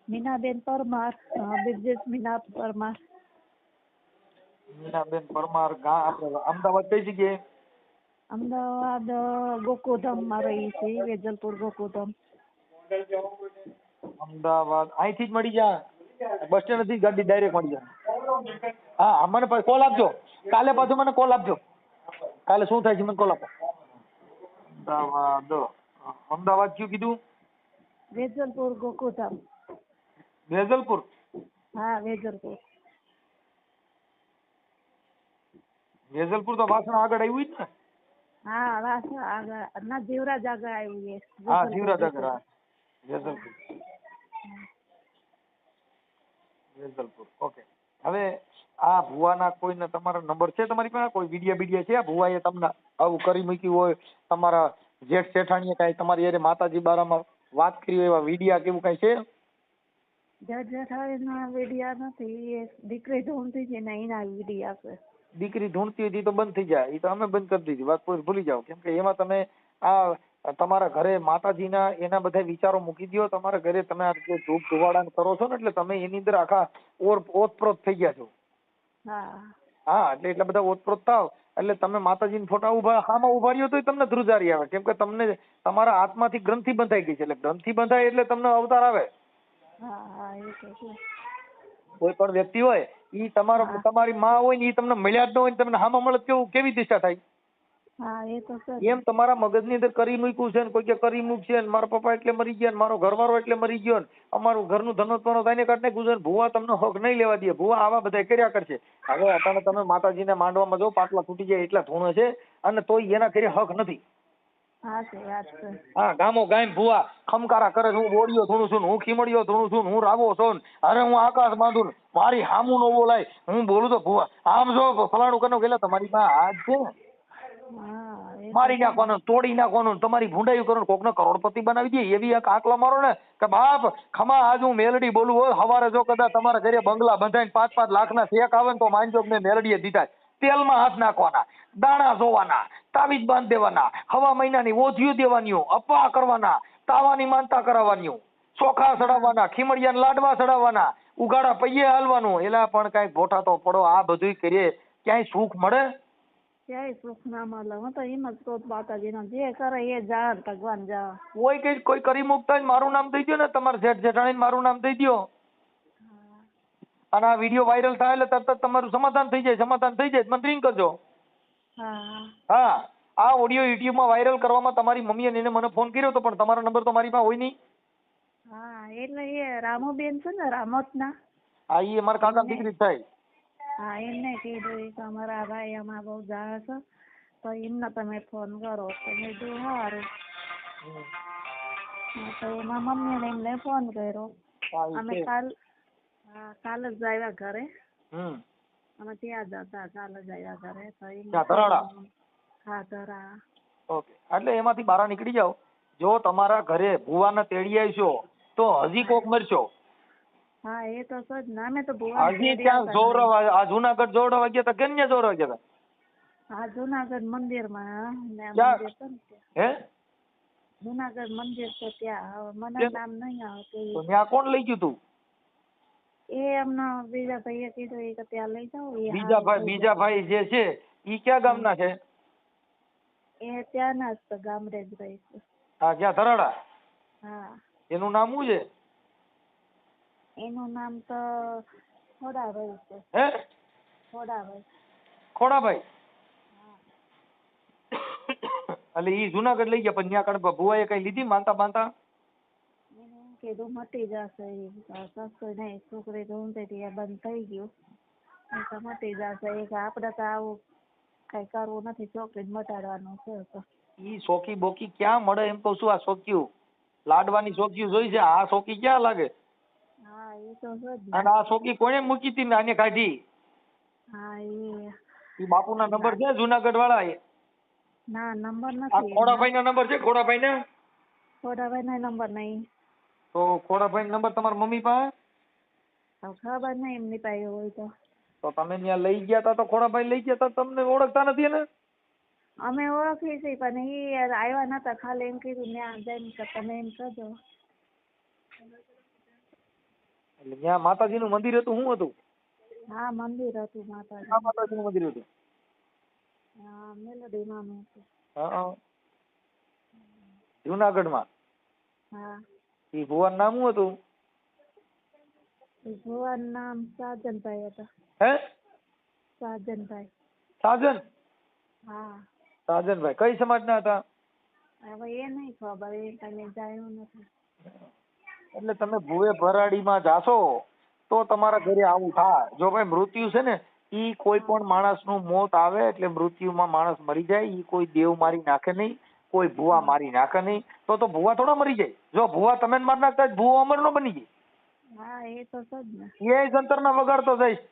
મીનાબેન પરમાર, બિરજેશ મીના પરમાર. મીનાબેન પરમાર, આપણે અમદાવાદ કઈ જગ્યાએ? અમદાવાદ ગોકુધામમાં રહી છે, વેજલપુર ગોકુધામ. અમદાવાદ અહીંથી જ મળી જા, બસ સ્ટેન્ડ થી ગાડી ડાયરેક્ટ મળી જાય. હા, મને કોલ આપજો કાલે, પાછું મને કોલ આપજો કાલે શું થાય છે મને કોલ આપો. અમદાવાદ કયું કીધું? વેજલપુર ગોકુધામ. વેજલપુર? હા વેજલપુર. વેજલપુર તો વાસણા આગળ આવ્યું જ ને? હા વાસણા આગળ ના, જીવરાજ આગળ આવ્યું છે. હા જીવરાજ આગળ. હા વેજલપુર. વેજલપુર, ઓકે. હવે આ ભુવાના કોઈને તમારા નંબર છે તમારી પાસે? કોઈ વિડિયા છે ભુવાએ તમને આવું કરી મૂક્યું હોય, તમારા જેઠ જેઠાણીએ કાંઈ તમારી હારે માતાજી બારામાં વાત કરી હોય એવા વિડિયા કેવું કાંઈ છે? જેઠાણીના વિડિયા નથી, એ દીકરી ઢૂંઢતી છે ને એના વિડિયા છે. દીકરી ઢૂંઢતી હતી તો બંધ થઈ જાય, એ તો અમે બંધ કરી દીધી વાત, ભૂલી જાઓ. કેમ કે એમાં તમે આ તમારા ઘરે માતાજીના એના બધા વિચારો મૂકી દો. તમારા ઘરે તમે આ જે ધૂપ ધુવાડા કરો છો ને, એટલે તમે એની અંદર આખા ઓતપ્રોત થઈ ગયા છો. હા હા, એટલે એટલા બધા ઓતપ્રોત થાવ એટલે તમે માતાજીના ફોટા સામા ઉભા રહ્યો તો તમને ધ્રુજારી આવે. કેમ કે તમને તમારા હાથમાંથી ગ્રંથિ બંધાઈ ગઈ છે, એટલે ગ્રંથિ બંધાય એટલે તમને અવતાર આવે. હા હા એ તો છે. કોઈ પણ વ્યક્તિ હોય, ઈ તમારી માં હોય ને, ઈ તમને મળ્યા જ ન હોય, તમને હામાં મળે કેવી દિશા થાય? હા એ તો છે. એમ તમારા મગજની અંદર કરી મૂક્યું છે ને, કોઈ કે કરી મૂકશે ને, મારા પપ્પા એટલે મરી ગયા ને, મારો ઘરવાળો એટલે મરી ગયો ને, અમારું ઘરનું ધનોત્પન્ન થઈને કાઢ નાખ્યું છે, ભુવા તમને હક નહીં લેવા દે. ભુવા આવા બધા કર્યા કરશે. હવે અટાણે તમે માતાજીના માંડવામાં જો પાટલા તૂટી જાય એટલા ધૂણો છે, અને તોય એના ઘરે હક નથી. હા છે વાત છે. હા, ગામો ગામ ભુવા ખમકારા કરે છે, હું બોડીયો ધૂણું છું, હું ખીમડીયો ધૂણું છું, હું રાવો છું, અરે હું આકાશ બાંધું, મારી હામું નો બોલાય, હું બોલું તો ભુવા આમ જો ફલાણું કરનો ગયેલા. તમારી પાસે હાથ છે ને, મારી નાખવાનું, તોડી નાખવાનું, તમારી ભૂંડાઈ કરો, કોકને કરોડપતિ બનાવી દે એવી એક આંકલો મારો ને કે બાપ ખમા આજ હું મેલડી બોલું હોય. હવારે જો કદાચ તમારા ઘરે બંગલા બંધાઈને 5-5 લાખના ચેક આવે ને તો માનજો મેં મેલડીએ દીધા. તેલમાં હાથ નાખવાના, દાણા જોવાના, તાવીજ બાંધ દેવાના, હવા મહિનાની ઓધિયું દેવાની, અપવા કરવાના, તાવાની માનતા કરાવવાની, ચોખા ચડાવવાના, ખીમડિયાને લાડવા ચડાવવાના, ઉગાડા પૈયે હાલવાનું. એલા પણ કઈ ભોઠા તો પડો, આ બધું કરીએ ક્યાંય સુખ મળે? ક્યાંય સુખ ના મળે. હું તો એમ જ કહું માતાજીનો જે કરે એ જાણ, ભગવાન જાણ. કોઈ કરી મૂકતા મારું નામ દઈ દો ને, તમારા જેઠ જેઠાણી મારું નામ દઈ દો, અને આ વિડીયો વાયરલ થાય એટલે તરત તમારું સમાધાન થઈ જાય. મને રિંગ કરજો. હા, આ ઓડિયો યુટ્યુબમાં વાયરલ કરવામાં તમારી મમ્મીએ એને મને ફોન કર્યો હતો, પણ તમારો નંબર તો મારી પાસે હોય નહીં. હા એટલે એ રામુબેન છે ને રામોતના. હા, એ અમારા કાકા દીકરી થાય. હા, એમને કીધું કે અમારા ભાઈ આમાં બહુ જાણે છે તો એમને તમે ફોન કરો. તો મેં કીધું સારું. તો એમાં મમ્મીને એમને ફોન કર્યો. અમે કાલ જ આવ્યા ઘરે. અમે ત્યાં જ હતા, કાલ જ આવ્યા ઘરે. તો હા ધરા. ઓકે, એટલે એમાંથી બહાર નીકળી જાઓ. જો તમારા ઘરે ભુવાને તેડી આવશો તો હજી કોક મરશો. હા એ તો છે જ ને. અમે તો ભુવા હજી ત્યાં જોવરાવા, આ જુનાગઢ જોવરાવા ગયા હતા, કેમ જોવરાવા ગયા હતા? આ જુનાગઢ મંદિરમાં ને આ ક્યાં? મંદિર છે ને ત્યાં. હે જુનાગઢ મંદિર છે ત્યાં. હવે મને ક્યાં? નામ નહીં આવતું. તો ત્યાં કોણ લઈ ગયું તું? એ એમનો બીજા ભાઈએ કીધું એ કે ત્યાં લઈ જાઓ. એ બીજા ભાઈ જે છે ઈ ક્યાં ગામના છે? એ ત્યાંના જ તો ગામડે જ રહે છે. હા, ક્યાં ધરાડા? હા, એનું નામ શું છે? એનું નામ તો ખોડાભાઈ છે. હે ખોડાભાઈ. ખોડાભાઈ? એટલે ઈ જુનાગઢ લઈ ગયા, પણ ત્યાં કણ ભુવાએ કઈ લીધી માનતા બાંધતા? એને એમ કીધું મટી જશે. સસ્તું નહીં, છોકરી ઢૂંઢતી હતી એ બંધ થઈ ગયું. એ તો મટી જશે. એ કે આપણે તો આવું કઈ કરવું નથી, છોકરીને મટાડવાનું છે. તો ઈ સોકી બોકી ક્યાં મળે એમ કહું છું. આ સોક્યું લાડવાની સોક્યું જોઈ છે, આ સોકી ક્યાં લાગે? હા, એ તો છે જ ને. અને આ સોકી કોણે મૂકી હતી ને આને કાઢી? હા, ઈ બાપુના નંબર છે જુનાગઢ વાળા? ના, નંબર આ નથી. ખોડાભાઈ નો નંબર છે? ખોડાભાઈ ને? ખોડાભાઈ નો નંબર નહીં. તો ખોડાભાઈ નો નંબર તમારા મમ્મી પાસે? હવે ખબર નહીં એમની પાસે હોય તો. તો તમે ત્યાં લઈ ગયા તા તો ખોડાભાઈ લઈ ગયા તા, તમને ઓળખતા નથી ને? અમે ઓળખીએ છીએ પણ એ આવ્યા નતા. ખાલી એમ કીધું ત્યાં જઈને કે તમે એમ કરજો. એટલે ત્યાં માતાજીનું મંદિર હતું, શું હતું? હા, મંદિર હતું માતાજી. આ માતાજીનું મંદિર હતું. હા, મેલોડી નાનું હતું. હા, જુનાગઢમાં. હા, ઈ ભુવાનું નામ શું હતું? ભુવાનું નામ સાજનભાઈ હતા. હે સાજનભાઈ. સાજન? હા, સાજનભાઈ કઈ સમાજના હતા? હવે એ નહીં ખબર, એ કઈ જાણ્યું નથી. એટલે તમે ભુવે ભરાડીમાં જાશો તો તમારા ઘરે આવું થાય. જો ભાઈ મૃત્યુ છે ને, ઈ કોઈ પણ માણસનું મોત આવે એટલે મૃત્યુમાં માણસ મરી જાય. ઈ કોઈ દેવ મારી નાખે નહીં, કોઈ ભુવા મારી નાખે નહીં. તો ભુવા થોડા મરી જાય? જો ભુવા તમે મારી નાખતા ભુવો અમર નો બની જાય. હા, એ તો છે જ ને. એ જંતરના વગાડતો જઈશ.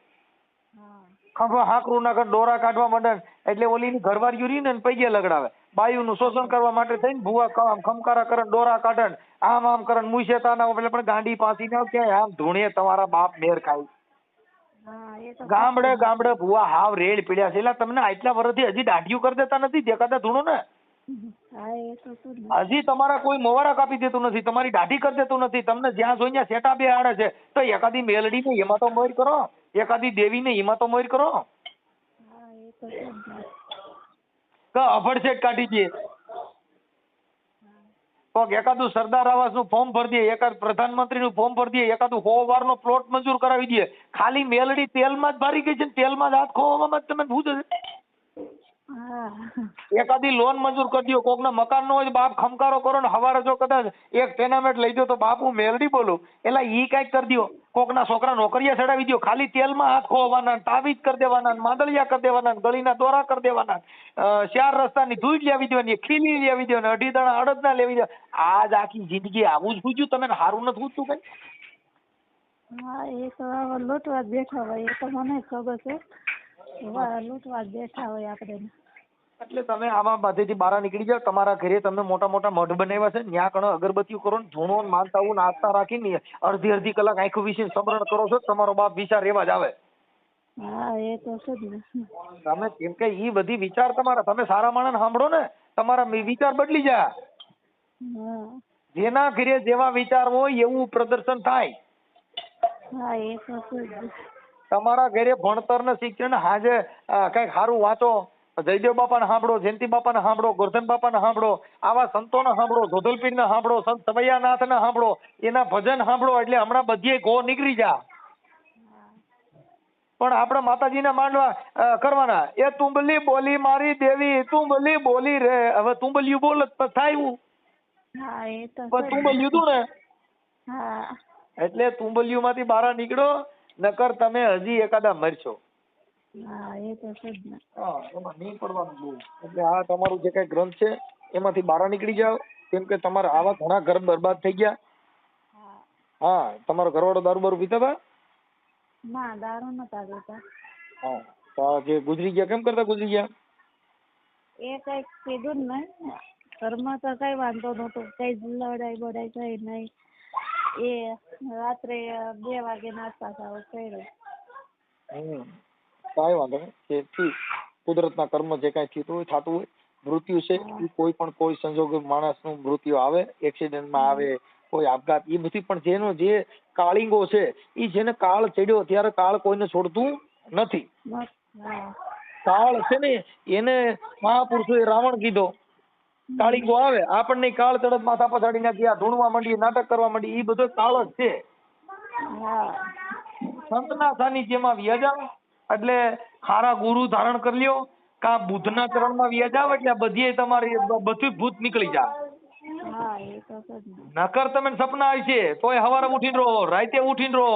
હા, ખંભા હાકરું નાખે, દોરા કાઢવા માંડે એટલે ઓલીની ઘરવાળીઓ રહી ને પૈગે લગડાવે. બાયુનું શોષણ કરવા માટે થઈને ભુવા ખમકારા કરે, દોરા કાઢે, આમ કરે, મુસેતાના એટલે પણ ગાંડી પાસી ના ક્યાંય આમ ધૂણે તમારા બાપ મેર ખાય. હા, એ તો ગામડે ગામડે ભુવા હાવ રેડ પીડ્યા છે. એટલે તમને આટલા વર્ષથી હજી દાઢિયું કરી દેતા નથી? દેખાતા ધૂણો ને હા, એ તો છે જ ને. હજી તમારા કોઈ મોવારા કાપી દેતું નથી, તમારી દાઢી કરી દેતું નથી. તમને જ્યાં જોઈ ત્યાં સેટા બે આડે છે. તો એકાદી મેલડી ને એમાં તો મોર કરો, એકાદી દેવી ને એમાં તો મોર કરો. હા, એ તો છે જ ને. કે અભડસેટ કાઢી દે, કોક એકાદું સરદાર આવાસ નું ફોર્મ ભરી દે, એકાદ પ્રધાનમંત્રી નું ફોર્મ ભરી દે, એકાદું 100 વાર નો પ્લોટ મંજૂર કરાવી દે. ખાલી મેલડી તેલમાં જ ભારી ગઈ છે ને તેલમાં જ હાથ ખોવામાં તમે ભૂત છે. હા, એકાદી લોન મંજૂર કરી દો. કોકના મકાન નો હોય બાપ ખમકારો કરો ને હવારે જો કદાચ એક ટેનામેન્ટ લઈ દો તો બાપ હું મેલડી બોલું એટલે ઈ કઈક કરી દો. કોકના છોકરા નોકરીયા ચડાવી દો. ખાલી તેલમાં હાથ ખોવાના, તાવીજ કરી દેવાના, માંદલિયા કરી દેવાના, ગળીના દોરા કરી દેવાના, 4 રસ્તાની ધૂળ લેવી દેવાની, ખીલી લેવી દેવાની, 2.5 દાણા અડદના લેવી દેવા. આજ આખી જિંદગી આવું જ પૂછ્યું તમે? સારું નથી પૂછતું કઈ? હા, એ તો હવે લૂંટવા જ બેઠા હોય. એ તો મને ખબર છે. લૂંટવા જ બેઠા હોય આપણે. એટલે તમે આમાં બધેથી બહાર નીકળી જાવ. તમારા ઘરે તમે મોટા મોટા મઢ બનાવ્યા છે, ત્યાં કણ અગરબત્તીઓ કરો ને ધૂણો માનતાઓ નાસ્તા રાખીને અડધી કલાક આંખો વિશે સમરણ કરો છો. તમારો બાપ વિચાર એવા જ આવે. હા, એ તો છે જ ને. તમે કેમ કે ઈ બધી વિચાર તમારા, તમે સારા માણસ સાંભળો ને તમારા વિચાર બદલી જાય. હા, જેના ઘરે જેવા વિચાર હોય એવું પ્રદર્શન થાય. હા, એ તો છે જ. તમારા ઘરે ભણતર ને શિક્ષણ હાજે કઈક સારું વાંચો. જયદેવ બાપાને સાંભળો, જયંતિ બાપાને સાંભળો, ગોરધન બાપાને સાંભળો, આવા સંતોને સાંભળો, જોધલપીરને સાંભળો, સંત સવૈયાનાથને સાંભળો, એના ભજન સાંભળો એટલે હમણાં બધીએ ગો નીકળી જા. પણ આપણે માતાજીને માંડવા કરવાના. એ તુંબલી બોલી મારી દેવી, તુંબલી બોલી રે. હવે તુંબલિયું બોલ જ થાય એવું. હા, એ તો પણ તુંબલિયું તું ને હા, એટલે તુંબલિયું માંથી બહાર નીકળો, નકર તમે હજી એકાદા મરશો. હા, એ તો છે જ ને. હા, એમાં નહીં પડવાનું બહુ. એટલે આ તમારું જે કઈ ગ્રંથ છે એમાંથી બહાર નીકળી જાઓ. કેમ કે તમારા આવા ઘણા ઘર બરબાદ થઈ ગયા. હા, તમારો ઘરવાળો દારૂ બારૂ પીતા હતા? ના, દારૂ નતા પીતા. હા, તો જે ગુજરી ગયા કેમ કરતા ગુજરી ગયા? એ કઈક કીધું ને, ઘરમાં તો કઈ વાંધો નતો, કઈ લડાઈ બડાઈ કઈ નહીં. એ રાત્રે 2 વાગે નાસ્તા ખાવા કર્યો. કાંઈ વાંધો નહીં. ઠીક. કુદરતના કર્મ જે કાંઈ થતું હોય થતું હોય. મૃત્યુ છે એ કોઈ સંજોગે માણસનું મૃત્યુ આવે, એક્સિડન્ટમાં આવે, કોઈ આપઘાત, એ બધી પણ જેનો જે કાળિંગો છે એ જેને કાળ ચડ્યો ત્યારે કાળ કોઈને છોડતું નથી. કાળ છે ને એને મહાપુરુષોએ રાવણ કીધો. કાળિંગો આવે આપણને કાળ ચડત માથા પછાડી નાખી, આ ધૂણવા માંડી, નાટક કરવા માંડી, એ બધો કાળ જ છે. સંતના સાનિધ્યમાં વ્યાજાવ એટલે હારા ગુરુ ધારણ કરી લ્યો, કા બુદ્ધના ચરણમાં વ્યાજાવ એટલે બધી તમારી બધું ભૂત નીકળી જાય. નકર તમે સપના આવશે તોય હવારે ઉઠીને રહો, રાતે ઉઠીને રહો.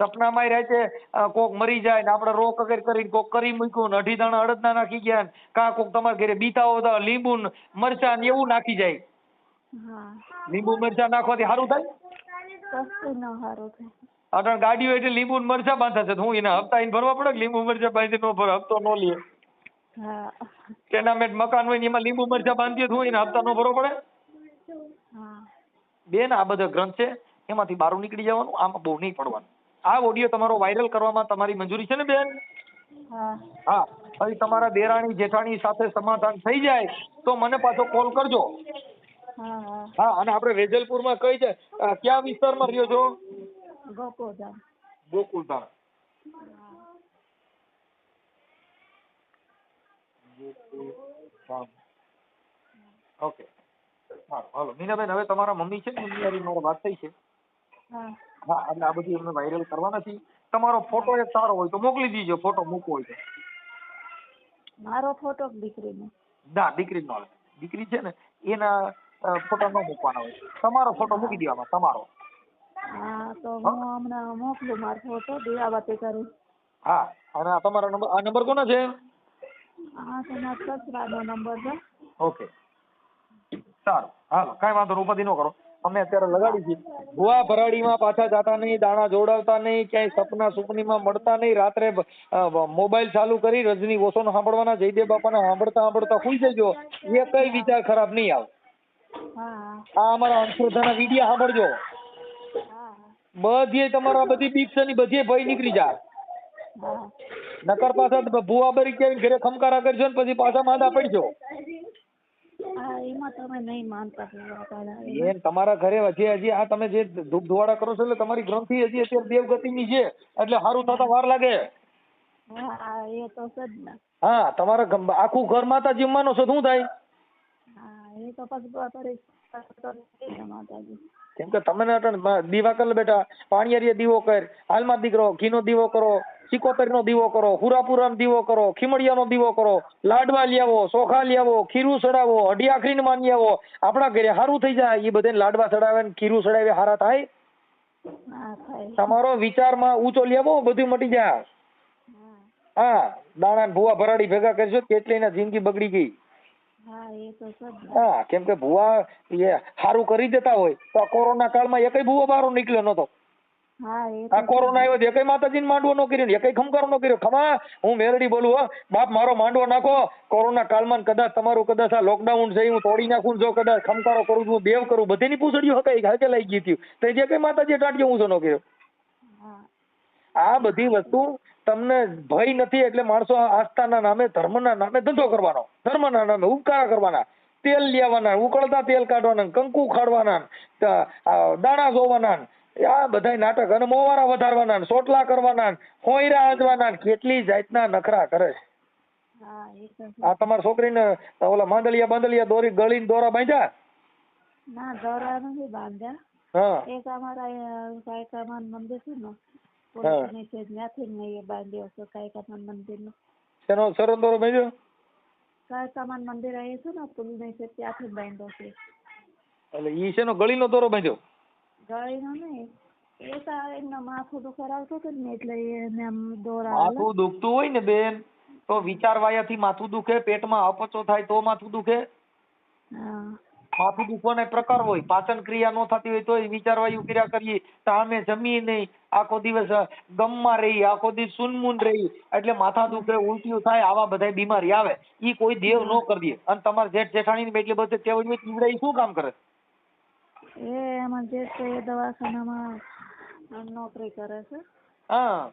સપનામાં રાતે કોક મરી જાય ને આપણે રો કગર કરીને કોક કરી મૂક્યું ને 2 દાણા અડદના નાખી ગયા, કા કોક તમારા ઘરે બીતા હોય લીંબુ મરચા ને એવું નાખી જાય. લીંબુ મરચા નાખવાથી સારું થાય? અટણ ગાડીઓ એટલે લીંબુ મરચા બાંધા છે, હું એના હપ્તા એને ભરવા પડે? લીંબુ મરચા બાંધી નો ભરે, હપ્તો નો લે. ટેનામેન્ટ મકાન હોય ને એમાં લીંબુ મરચા બાંધીએ તો હું એના હપ્તા નો ભરવો પડે? બેન આ બધા ગ્રંથ છે એમાંથી બહાર નીકળી જવાનું, આમાં બહુ નહીં પડવાનું. આ ઓડિયો તમારો વાયરલ કરવામાં તમારી મંજૂરી છે ને બેન? હા. પછી તમારા દેરાણી જેઠાણી સાથે સમાધાન થઈ જાય તો મને પાછો કોલ કરજો. હા. અને આપણે વેજલપુરમાં કઈ છે, ક્યાં વિસ્તારમાં રહ્યો છો? ગોકુલધામ. ગોકુલધામ. ઓકે. હાલો મીનાબેન, હવે તમારા મમ્મી છે ને એમની મારી વાત થઈ છે. હા, એટલે આ બધી અમને વાયરલ કરવાના છે. તમારો ફોટો એક સારો હોય તો મોકલી દીજો, ફોટો મૂકવો હોય તો. મારો ફોટો દીકરીનો? ના, દીકરીનો આવે. દીકરી છે ને એના ફોટા ન મૂકવાના હોય, તમારો ફોટો મૂકી દેવાનો, તમારો. હા, તો હું હમણાં મોકલું મારો ફોટો, દિયાબત્તી કરું. હા, અને આ તમારો નંબર, આ નંબર કોનો છે? હા, તો મારા સસરાનો નંબર છે. ઓકે, સારું. હાલો, કાંઈ વાંધો નહીં, ઉપાધિ ન કરો. અમે અત્યારે લગાડી છીએ. ભુવા ભરાડીમાં પાછા જાતા નહીં, દાણા જોડાવતા નહીં, ક્યાંય સપના સુપનીમાં મળતા નહીં. રાત્રે મોબાઈલ ચાલુ કરી રજની ઓશોનો સાંભળવાના, જયદેવ બાપાના સાંભળતા સુઈ જજો. એ કઈ વિચાર ખરાબ નહીં આવે. આ અમારા અંધશ્રદ્ધાના વિડિયા સાંભળજો. બધી તમારા બધી બીક છે ને બધી ભય નીકળી જાય. નકર પાછા ભુવા બરી કે ઘરે ખમકારા કરજો ને પછી પાછા માંદા પડજો. એમાં તમે નહીં માનતા. એમ તમારા ઘરે હજી આ તમે જે ધૂપ ધુવાડા કરો છો એટલે તમારી ગ્રંથિ હજી અત્યારે દેવગતિની છે એટલે સારું થતા વાર લાગે. હા, એ તો છે જ ને. હા, તમારા આખું ઘર માતા જીવવાનો છે, શું થાય? હા, એ તો પછી માતાજી. કેમ કે તમે દીવા કર બેટા, પાણીયારીએ દીવો કર, હાલમાં દીકરો ઘીનો દીવો કરો, સિકોતરીનો દીવો કરો, હુરાપુરાનો દીવો કરો, ખીમડિયાનો દીવો કરો, લાડવા લ્યાવો, ચોખા લ્યાવો, ખીરું ચડાવો, અઢી આખરીને માની આવો. આપણા ઘરે સારું થઈ જાય. એ બધે લાડવા ચડાવે ને ખીરું ચડાવે સારા થાય. તમારો વિચારમાં ઊંચો લેવો, બધું મટી જાય. હા, દાણા ભુવા ભરાડી ભેગા કરશો કેટલી ના જિંદગી બગડી ગઈ. હા, કેમ કે ભુવા એ સારું કરી દેતા હોય તો કોરોના કાળમાં એકય ભુવો બહાર નીકળ્યો નતો. આ કોરોના આવ્યો એકય માતાજીને માંડવો ન કર્યો, એકય ખમકારો ન કર્યો. ખમા, હું મેરડી બોલું હો બાપ, મારો માંડવો નાખો. કોરોના કાળમાં કદાચ તમારું કદાચ આ લોકડાઉન છે હું તોડી નાખું, જો કદાચ ખમકારો કરું છું, દેવ કરું, બધીની પૂછડ્યું હકાઈ હાકે લાગી ગઈ હતી તો જે કઈ માતાજી ટાંટ્યો ઊંચો ન કર્યો. આ બધી વસ્તુ તમને ભય નથી એટલે માણસો આસ્થાના નામે, ધર્મના નામે ધંધો કરવાનો, ધર્મના નામે ઉપકાર કરવાના, તેલ લેવાના, ઉકળતા તેલ કાઢવાના, કંકુ ખાડવાના, દાણા જોવાના, આ બધા નાટક અને મોવારા વધારવાના, સોટલા કરવાના, હોયરા આંજવાના, કેટલી જાતના નખરા કરે. આ તમારી છોકરીને ઓલા માંદલિયા દોરી ગળીને દોરા બાંધ્યા? ના, દોરા નથી બાંધ્યા. હા, એક અમારા કાયકામાન મંદિર છે ને, ત્યાંથી મેં બાંધ્યો છે. કાયકામાન મંદિર નો શેનો સરો દોરો બાંધ્યો? કાયકામાન મંદિર અહીં છે ને, પુલ નહીં છે, ત્યાંથી બાંધ્યો છે. એટલે ઈ શેનો ગળીનો દોરો બાંધ્યો? ગળીનો નહીં, એ તો એમના માથું દુખરાવતો હતો ને એટલે એને આમ દોરા. માથું દુખતું હોય ને બેન તો વિચાર વાયાથી માથું દુખે, પેટમાં અપચો થાય તો માથું દુખે. માથું દુખવાના પ્રકાર હોય, પાચન ક્રિયા ન થતી હોય તો વિચાર વાયુ ક્રિયા કરીએ, સામે જમીએ નહીં, આખો દિવસ ગમમાં રહી, આખો દિવસ સુનમુન રહી એટલે માથા દુખે, ઉલટીઓ થાય, આવા બધા બીમારી આવે. ઈ કોઈ દેવ ન કરી દે. અને તમારે જેઠ જેઠાણી એટલે બધે તેવડી ચીવડા શું કામ કરે? એમાં જે છે એ દવાખાનામાં નોકરી કરે છે. હા,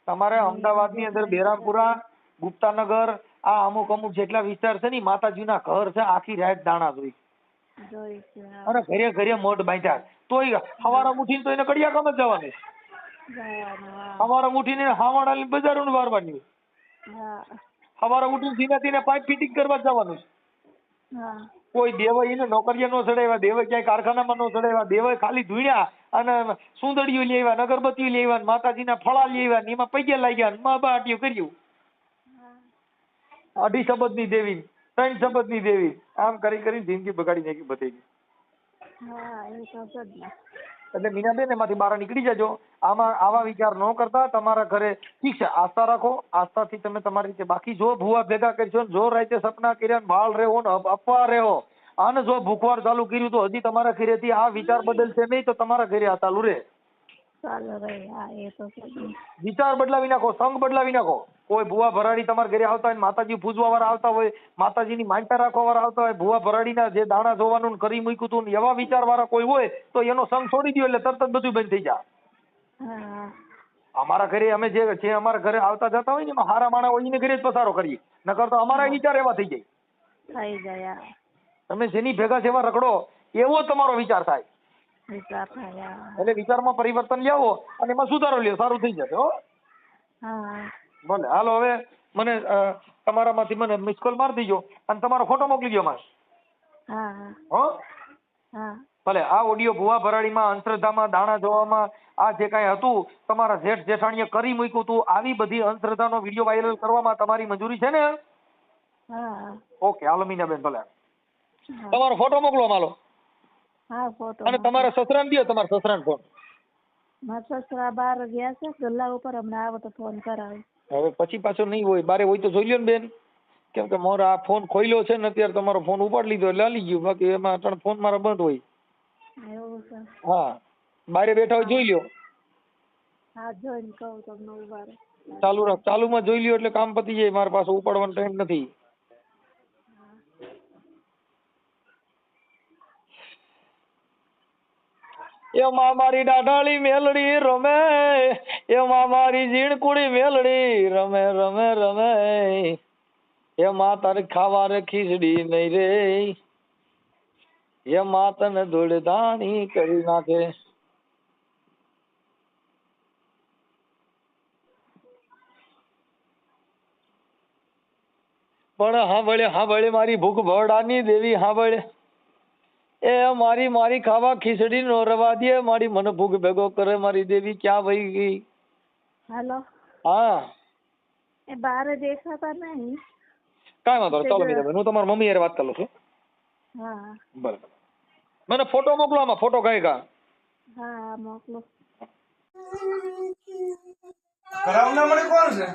તમારે અમદાવાદની અંદર બેરામપુરા, ગુપ્તાનગર, આ અમુક જેટલા વિસ્તાર છે ને માતાજીના ઘર છે, આખી રાત દાણા જોઈ જોઈશું. હા. અને ઘરે ઘરે મોઢ બાંધ્યા, તોય સવારે ઉઠીને તો એને કડિયા કામ જ જવાનું, જવાનું. હા. સવારે ઉઠીને હાવાડાની બજારોને વારવાની, હા. સવારે ઉઠીને ધીમે ધીમે પાઇપ ફિટિંગ કરવા જવાનું. હા. કોઈ દેવાય એને નોકરિયા નો ચડાવ્યા, દેવાય ક્યાંય કારખાનામાં નો ચડાવ્યા, દેવાય ખાલી ધૂણ્યા અને સુંદડીઓ લઈ આવ્યા, અગરબત્તીઓ લઈ આવ્યા, માતાજીના ફળા લઈ આવ્યા, એમાં પૈયા લાગ્યા, મા બાટીઓ કર્યું. 2.5 શબદની દેવી, 3 શબદની દેવી, આમ કરી કરીને જિંદગી બગાડી નાખી બધી. હા એ તો છે જ ને. એટલે મીનાબેન એમાંથી બહાર નીકળી જજો. આવા વિચાર ન કરતા તમારા ઘરે ઠીક છે, આસ્થા રાખો, આસ્થાથી તમે તમારી રીતે. બાકી જો ભૂવા ભેગા કરશો ને, જો રાતે સપના કર્યા ને વાળ રહેવો ને અપવા રહેવો અને જો ભૂખવાર ચાલુ કર્યું તો હજી તમારા ઘરેથી આ વિચાર બદલશે નહીં તો તમારા ઘરે આ ચાલુ રહે. ચાલો રે. હા એ તો છે જ ને. વિચાર બદલાવી નાખો, સંગ બદલાવી નાખો. કોઈ ભૂવા ભરાડી તમારા ઘરે આવતા હોય, માતાજી પૂજવા વાળા આવતા હોય, માતાજીની માનતા રાખવા વાળા આવતા હોય, ભૂવા ભરાડીના જે દાણા જોવાનું કરી મૂક્યું હતું એવા વિચાર વાળા કોઈ હોય તો એનો સંગ છોડી દો, એટલે તરત જ બધું બંધ થઈ જાય. હા. અમારા ઘરે અમે જે અમારા ઘરે આવતા જતા હોય ને એમાં હારા માણા હોય એને ઘરે જ પસારો કરીએ, નકર તો અમારા વિચાર એવા થઈ જાય. થઈ જાય. તમે જેની ભેગા સેવા રખડો એવો તમારો વિચાર થાય. વિચાર થાય. એટલે વિચારમાં પરિવર્તન લાવો અને એમાં સુધારો લ્યો, સારું થઈ જશે. હો હા. ભલે, હાલો હવે મને તમારામાંથી મને મિસ કોલ મારી દેજો અને તમારો ફોટો મોકલી દો મારે. હા. હો હા. ભલે. આ ઓડિયો ભુવા ભરાડીમાં, અંધશ્રદ્ધામાં, દાણા જોવામાં, આ જે કાંઈ હતું તમારા જેઠ જેઠાણીએ કરી મૂક્યું હતું, આવી બધી અંધશ્રદ્ધાનો વિડીયો વાયરલ કરવામાં તમારી મંજૂરી છે ને? હા. ઓકે, હાલો મીનાબેન, ભલે તમારો ફોટો મોકલો માલો. હા ફોટો. અને તમારા સસરાને દો, તમારા સસરાને ફોન. મારા સસરા બહાર ગયા છે, ગલ્લા ઉપર, હમણાં આવે તો ફોન કરાવે. હવે પછી પાછો નહીં હોય, બારે હોય તો જોઈ લ્યો ને બેન, કેમ કે મારો આ ફોન ખોલ્યો છે ને અત્યારે તમારો ફોન ઉપાડી લીધો એટલે હાલી ગયું, બાકી એમાં 3 ફોન મારા બંધ હોય. એવું છે. હા, બારે બેઠા હોય જોઈ લ્યો. હા જોઈને કહું તમને ઉભા રહે. ચાલુ રાખ, ચાલુમાં જોઈ લ્યો એટલે કામ પતી જાય, મારા પાસે ઉપાડવાનો ટાઈમ નથી. એમાં મારી દાઢાળી મેલડી રમે, એમાં મારી ઝીણકુડી મેલડી રમે રમે રમે, એમાં તારે ખાવા રે ખીચડી નહીં રે, એમાં તને ધૂળધાણી કરી નાખે. પણ હાંભળે મારી ભૂખ ભરડાની દેવી, હાંભળે એ મારી ખાવા ખીચડી નો રવા દે, મારી મને ભૂખ ભેગો કરે, મારી દેવી ક્યાં વહી ગઈ? હાલો. હા, એ બહાર દેખાતા નહીં. કાંઈ વાંધો નહીં, ચાલો મીરાબેન, હું તમારા મમ્મી હારે વાત કરું છું. હા. બરાબર, મને ફોટો મોકલો, આમાં ફોટો કાંઈ કા. હા મોકલો. કરાવના મને કોણ છે?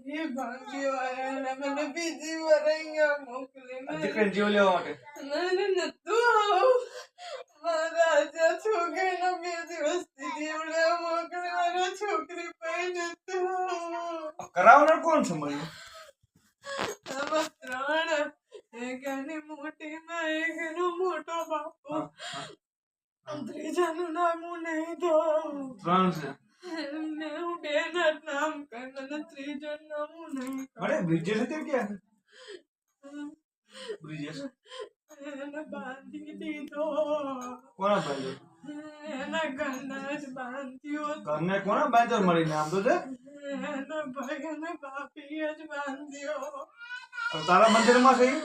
ये भाग्य वाला ने मैंने बीजी वरेंगे मोकले દીકરીને જીવ લેવા માટે मैंने नतु महाराजा छोके ना बीजी वस्ती जीव ले मोकले वाला छोकरी पे नतु કરાવનાર કોણ છે મને? अब प्राण एक ने मोटी में एक नो मोटो बापू ત્રીજાનું નામ હું નહીં દઉં. 3 છે. ને હું બેના નામ કઈ મને ત્રીજો નામ હું નહીં અરે બ્રિજેશ તે ક્યાં છે? કહું. બ્રિજેશ એને બાંધી દીધો. કોના બાંધ્યો? એના ઘરના જ બાંધ્યો. ઘરને કોના બાંધ્યો મળીને આમ તો છે? એના ભાઈ અને ભાભીએ જ બાંધ્યો. તારા મંદિરમાં છે ઈ?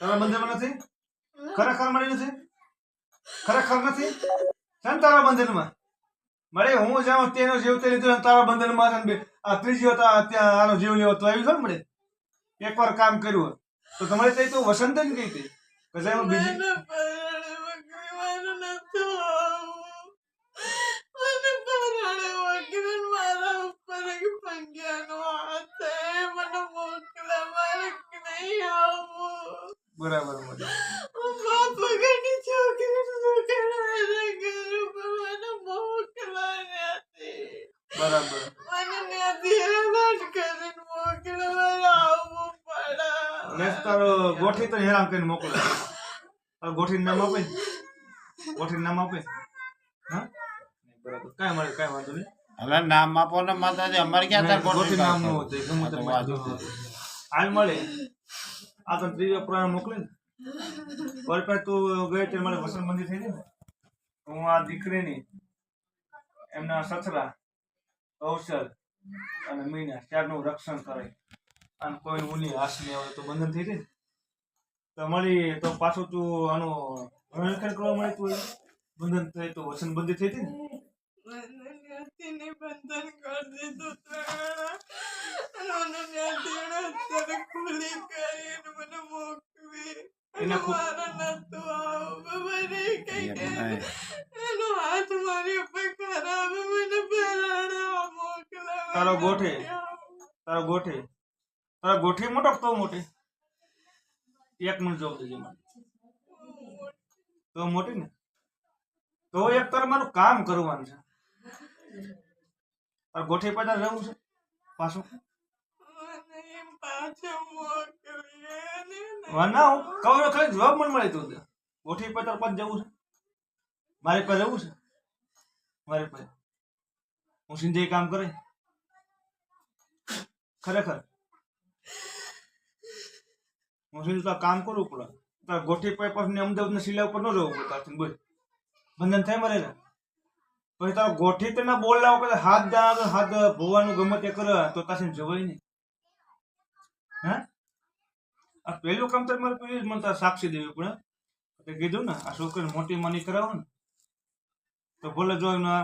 તારા મંદિરમાં નથી? ખરેખર મળી નથી? ખરેખર નથી? છે ને તારા મંદિરમાં? મળે હું જાઉં તેનો જીવ તે લીધો ને તારા બંધનમાં છે ને આ ત્રીજો ત્યાં આનો જીવ લેવો તો આવી છે ને મળે એકવાર કામ કર્યું તો તમારે તે તો વસંત જ ગઈ હતી કે સાહેબ બીજી મને પરાણે વગરવાનું નતું આવું. મને પરાણે વગર મારા ઉપર એક પંગ્યાનો હાથ છે. મને મોકલા મારે નહીં આવું. બરાબર મળે બાપ વગરની છોકરી શું કરે ઘર ઉપર મને મોકલા નથી. બરાબર મને નથી હેરાન કરીને મોકલા મારે આવવું પડે. ને તારો ગોઠી તો હેરાન કરીને મોકલે તારો ગોઠીનું નામ આપે ગોઠીનું નામ આપે હા કાંઈ મળે કાંઈ વાંધો નહીં. હવે નામ આપો ને માતાજી, અમારે ક્યાં ત્યાં ગોઠી નામ નું ગોઠવી હતું ગમે તે તો મારી વાત દો. હાલ મળે આ તો ત્રીજો પુરાણ મોકલે ને પરફેક્ટ તું ગઈ તે મારે વસંતબંધી થઈ ગઈ ને હું આ દીકરીની એમના સસરા કૌશલ અને મીના ચારનું રક્ષણ કરે અને કોઈ ઊની આશ નહીં આવે તો બંધન થઈ જાય ને તો મળી તો પાછું તું આનું ભરણખેડ કરવા મળે તું બંધન થાય તો વસંતબંધી થઈ હતી ને મને ત્યાંથી બંધન કરી દીધું અત્યારે ખુલ્લી કરીને મને મોકલી એના ખુ- મારા નતું આવું મને કઈ એનો હાથ મારી ઉપર ખરાબ મને પહેરાડવા મોકલા તારો ગોઠે તારો ગોઠે મોટો તો મોટી 1 મિનિટ જોઉં દેજે મને તો મોટી ને તો એક તારે મારું કામ કરવાનું છે તારે ગોઠે પાછા રહેવું છે પાછું મને એમ પાછો મોકલી ના હું કહું ને ખાલી જવાબ મને મળી તું ગોઠી પર તારે પાછું જવું છે મારી પાસે રહેવું છે મારી પાસે હું સિંધે કામ કરે ખરેખર હું સિંધુ તો કામ કરવું પડે તારે ગોઠી પર પછી અમદાવાદ ને શિલા ઉપર ન રહેવું પડે તારથી બોલ બંધન થાય મારે પછી તારો ગોઠી તો ના બોલાવો કે હાથ દા હાથ ભોવાનું ગમે તે કરે તો તાસી જવાય નહીં હે આ પહેલું કામ તો મારે પેલી મને તારે સાક્ષી દેવી પડે તે કીધું ને આ છોકરીને મોટી માની કરાવો ને તો ભલે જો એમના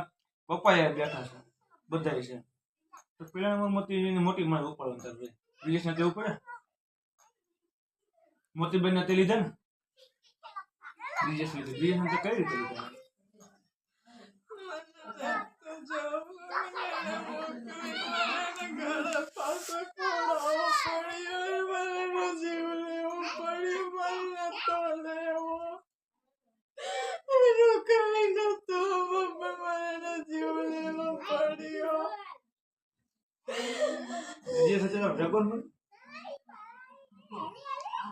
પપ્પા બેઠા છે બધા છે તો પેલા મોટી મારે ઉપાડવાનું તારે બ્રિજેશ ને તેવું પડે મોતીબેન ને તે લીધા ને બ્રિજેશ લીધે બ્રિજેશ ને કઈ રીતે લીધા બ્રિજેશ અત્યારે ભેગો ને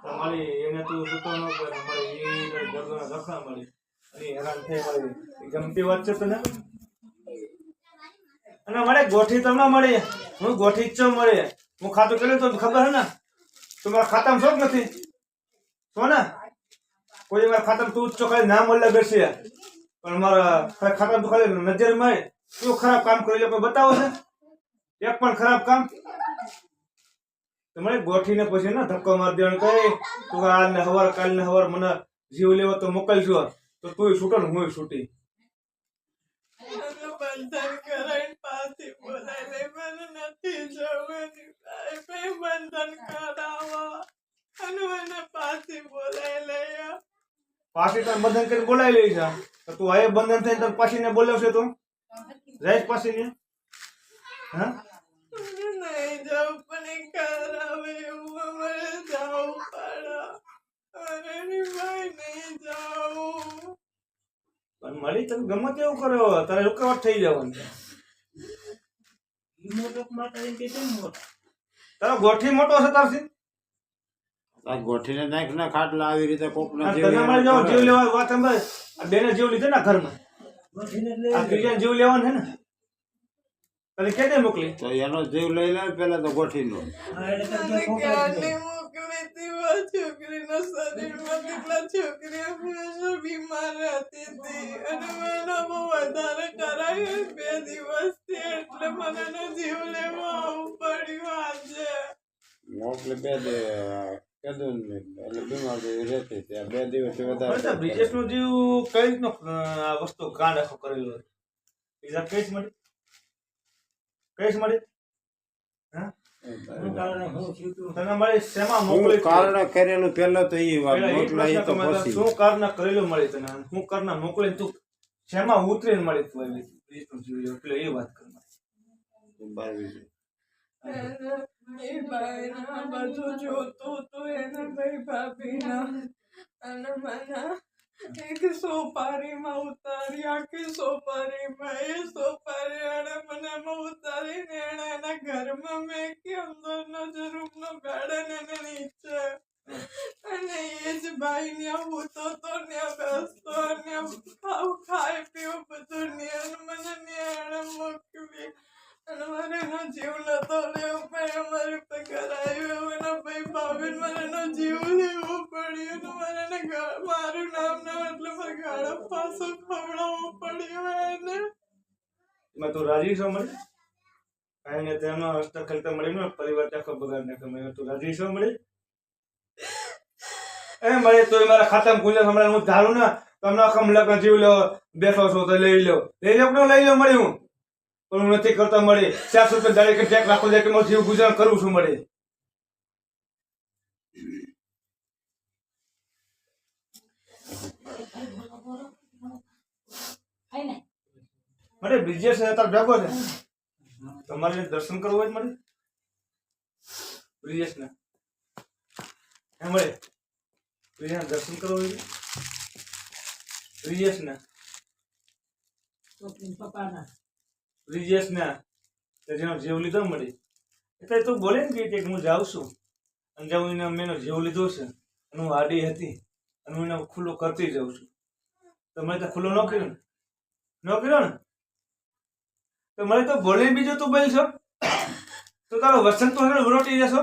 તમારી એને તું સુતો ન કરે મારી એ જગના રખા મળી અને હેરાન થઈ મળી એ ગમતી વાત છે તને અને મળે ગોઠી તમને મળે હું ગોઠી જ મળે હું ખાતું કર્યું તો ખબર હે ને તમારા ખાતામાં છો જ નથી છો ને કોઈ મારા ખાતામાં તું જ છો ખાલી નામ અલગ હશે પણ મારા ખાતામાં તો ખાલી નજર માં શું ખરાબ કામ કરી લે કોઈ બતાવો છે એક પણ ખરાબ કામ તમારે ગોઠીને પછી ને ધક્કો મારી દેવાનો કઈ તું કાલ ને હવાર મને જીવ લેવા તો મોકલજો તો તું છૂટો ને હું છૂટી બંધન કરાઈને પાછી બોલાય લે મને નથી જવાની બંધન કરાવવા અને મને પાછી બોલાય લે પાછી તાર બંધન કરીને બોલાવી લઈ જા તો તું હવે બંધન થઈને તાર પાછી ને બોલાવશે તો જાય પાછી ને હા નહીં જવું પણ કરાવે એવું અમારે જવું પડે અરે ભાઈ નહીં જાઉં પણ મળી તમે ગમે તેવું કરો તારે રૂકાવટ થઈ જવાની તારો ગોઠી મોટો હશે તારથી આ ગોઠીને નાખ ના ખાટલા આવી રીતે કોકના તને મળે જાઓ જીવ લેવા વાત સાંભળ આ બેને જીવ લીધો ને ઘરમાં આ ત્રીજાને જીવ લેવાનું છે ને તને કેને મોકલી તો એનો જીવ લઈ લે પેલા તો ગોઠીનો ક્યારની મોકલી હતી છોકરીના શરીરમાં કેટલા છોકરી હંમેશા બીમાર રહેતી હતી અને મને બહુ વધારે કરાયું 2 દિવસથી એટલે મને એનો જીવ લેવા આવવું પડ્યું આજે મોકલી 2 દે કદું એટલે બીમાર રહેતી ત્યાં 2 દિવસથી વધારે બ્રિજેશ નો જીવ કઈ રીતનો આ વસ્તુ કાંડ આખો કરેલો બીજા કેસ મળી હા તને મળી શેમાં મોકલી કારણ કરેલું પેલો તો ઈ વાત મોકલા ઈ તો પછી શું કારણ કરેલું મળી તને હું કરના મોકલી તું શેમાં ઉતરીને મળી તું એટલે એ વાત કર એ ભાઈના બધું જોતું હતું એને ભાઈ ભાભીના અને મને એક સોપારીમાં ઉતારી આખી સોપારીમાં એ સોપારી એને મને એમાં ઉતારીને એને એના ઘરમાં મેં કે અંદરનો જે રૂમનો ગાર્ડન એને નીચે અને એ જ ભાઈ ત્યાં હૂતો તો ત્યાં બેસતો ત્યાં ખાઈ પીવું બધું ત્યાં મને ત્યાં એને મોકલી અને મારે એનો જીવ નતો લેવો પણ અમારી પર કરાયું એના ભાઈ ભાભીને મારે એનો જીવ લેવો પડ્યો અને મારે એને મારું નામ ના એટલે મારે ગાળો પાછો ખવડાવવો પડ્યો એને. એમાં તું રાજી છો મળી કાંઈ ને તેનો હસ્તકલતા મળી ને પરિવાર આખો બગાડ નાખે મેં તું રાજી છો મળી એ મળે તો મારા ખાતામાં ગુંજર હમણાં હું ધારું ને તમને આખા લગ્ન જીવ લો બેઠો છો તો લઈ લો લઈ લો મળી હું પણ હું નથી કરતો મળી 400 રૂપિયા દાડી કે ચેક રાખો કે હું જીવ ગુજરાન કરું છું મળી મળે બ્રિજેશ તાર ભેગો છે તમારે દર્શન કરવું હોય મળે બ્રિજેશ ને હે મળે બ્રિજેશ દર્શન કરવું હોય બ્રિજેશ ને બ્રિજેશ ને જેનો જીવ લીધો મળી એટલે તું બોલે ને કે હું જાઉં છું અને જાઉં એને મેં જીવ લીધો છે અને હું આડી હતી અને હું એને ખુલ્લો કરતી જાઉં છું તો મને તો ખુલ્લો ન કર્યો ને તો મને તો બોલે બીજું તું બોલ છો તો તારો વસંત તો રોટી જશો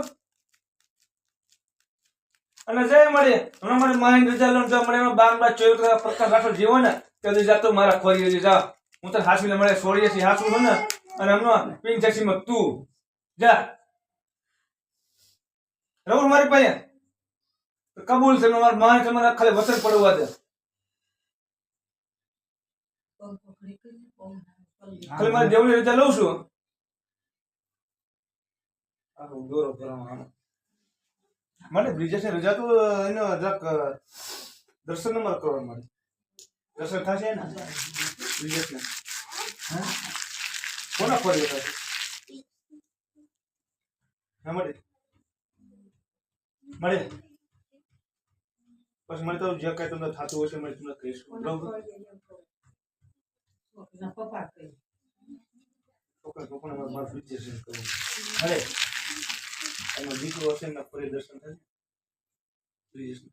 અને જય મળે હમણાં મારે માહિન રજા લો મળે એમાં 12 પ્રકાશ રાઠોડ જીવો ને ત્યાં જાતો મારા ખોરી જા હું તો હાસીને મળે છોડીએ છીએ હાસું છું ને અને હમણાં પિંક ટેક્સીમાં તું જા રહું મારી પાસે કબૂલ છે મારા માહિન તમારે ખાલી વસન પડવા દે ખાલી મારે દેવની રજા લઉં છું દોરો ભરવાનો મને બ્રિજેશ રજા તો એનો જરાક દર્શન નંબર કરવા મળે દર્શન થશે ને બ્રિજેશ ને કોના ફરી થશે હા મળે પછી મને તો જે કઈ તમને થતું હશે મને તમને કહીશું બરોબર પપ્પા મારા બ્રિજેશ કહું અરે એનો દીકરો હશે ને ફરી દર્શન થાય બ્રિજેશ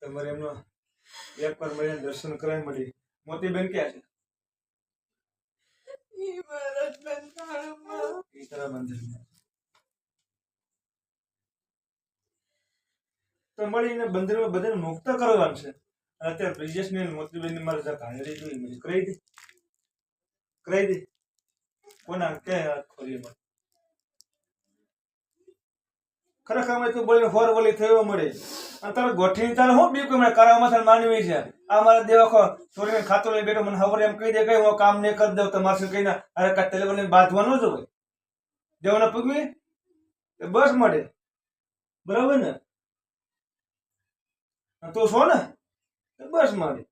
તમારે એમનો એક વાર મળીને દર્શન કરાવી મળી મોતી બેન ક્યાં છે એ તારા મંદિરમાં તો મળીને બંદરમાં બધાને મુક્ત કરવાનું છે અત્યારે બ્રિજેશ ને મોતીબેન ની મારે ઘાણી જોઈ મળી કરાવી દે કોના ક્યાં ખોરી મળે ખરેખર અમે તું બોલીને ફોર બોલી થયો મળે અને તારે ગોઠીને તારે હું બીક કરાવમાં માનવી છે આ મારા દેવાખો છોરીને ખાતો લઈ બેઠો મને ખબર એમ કહી દે કે હું કામ નહીં કરી દઉં તમારે શું કહીને અરે કાંઈ તેલેવલને બાંધવાનું જ હોય દેવાના પગવી બસ મળે બરાબર ને તો છો ને બસ મળે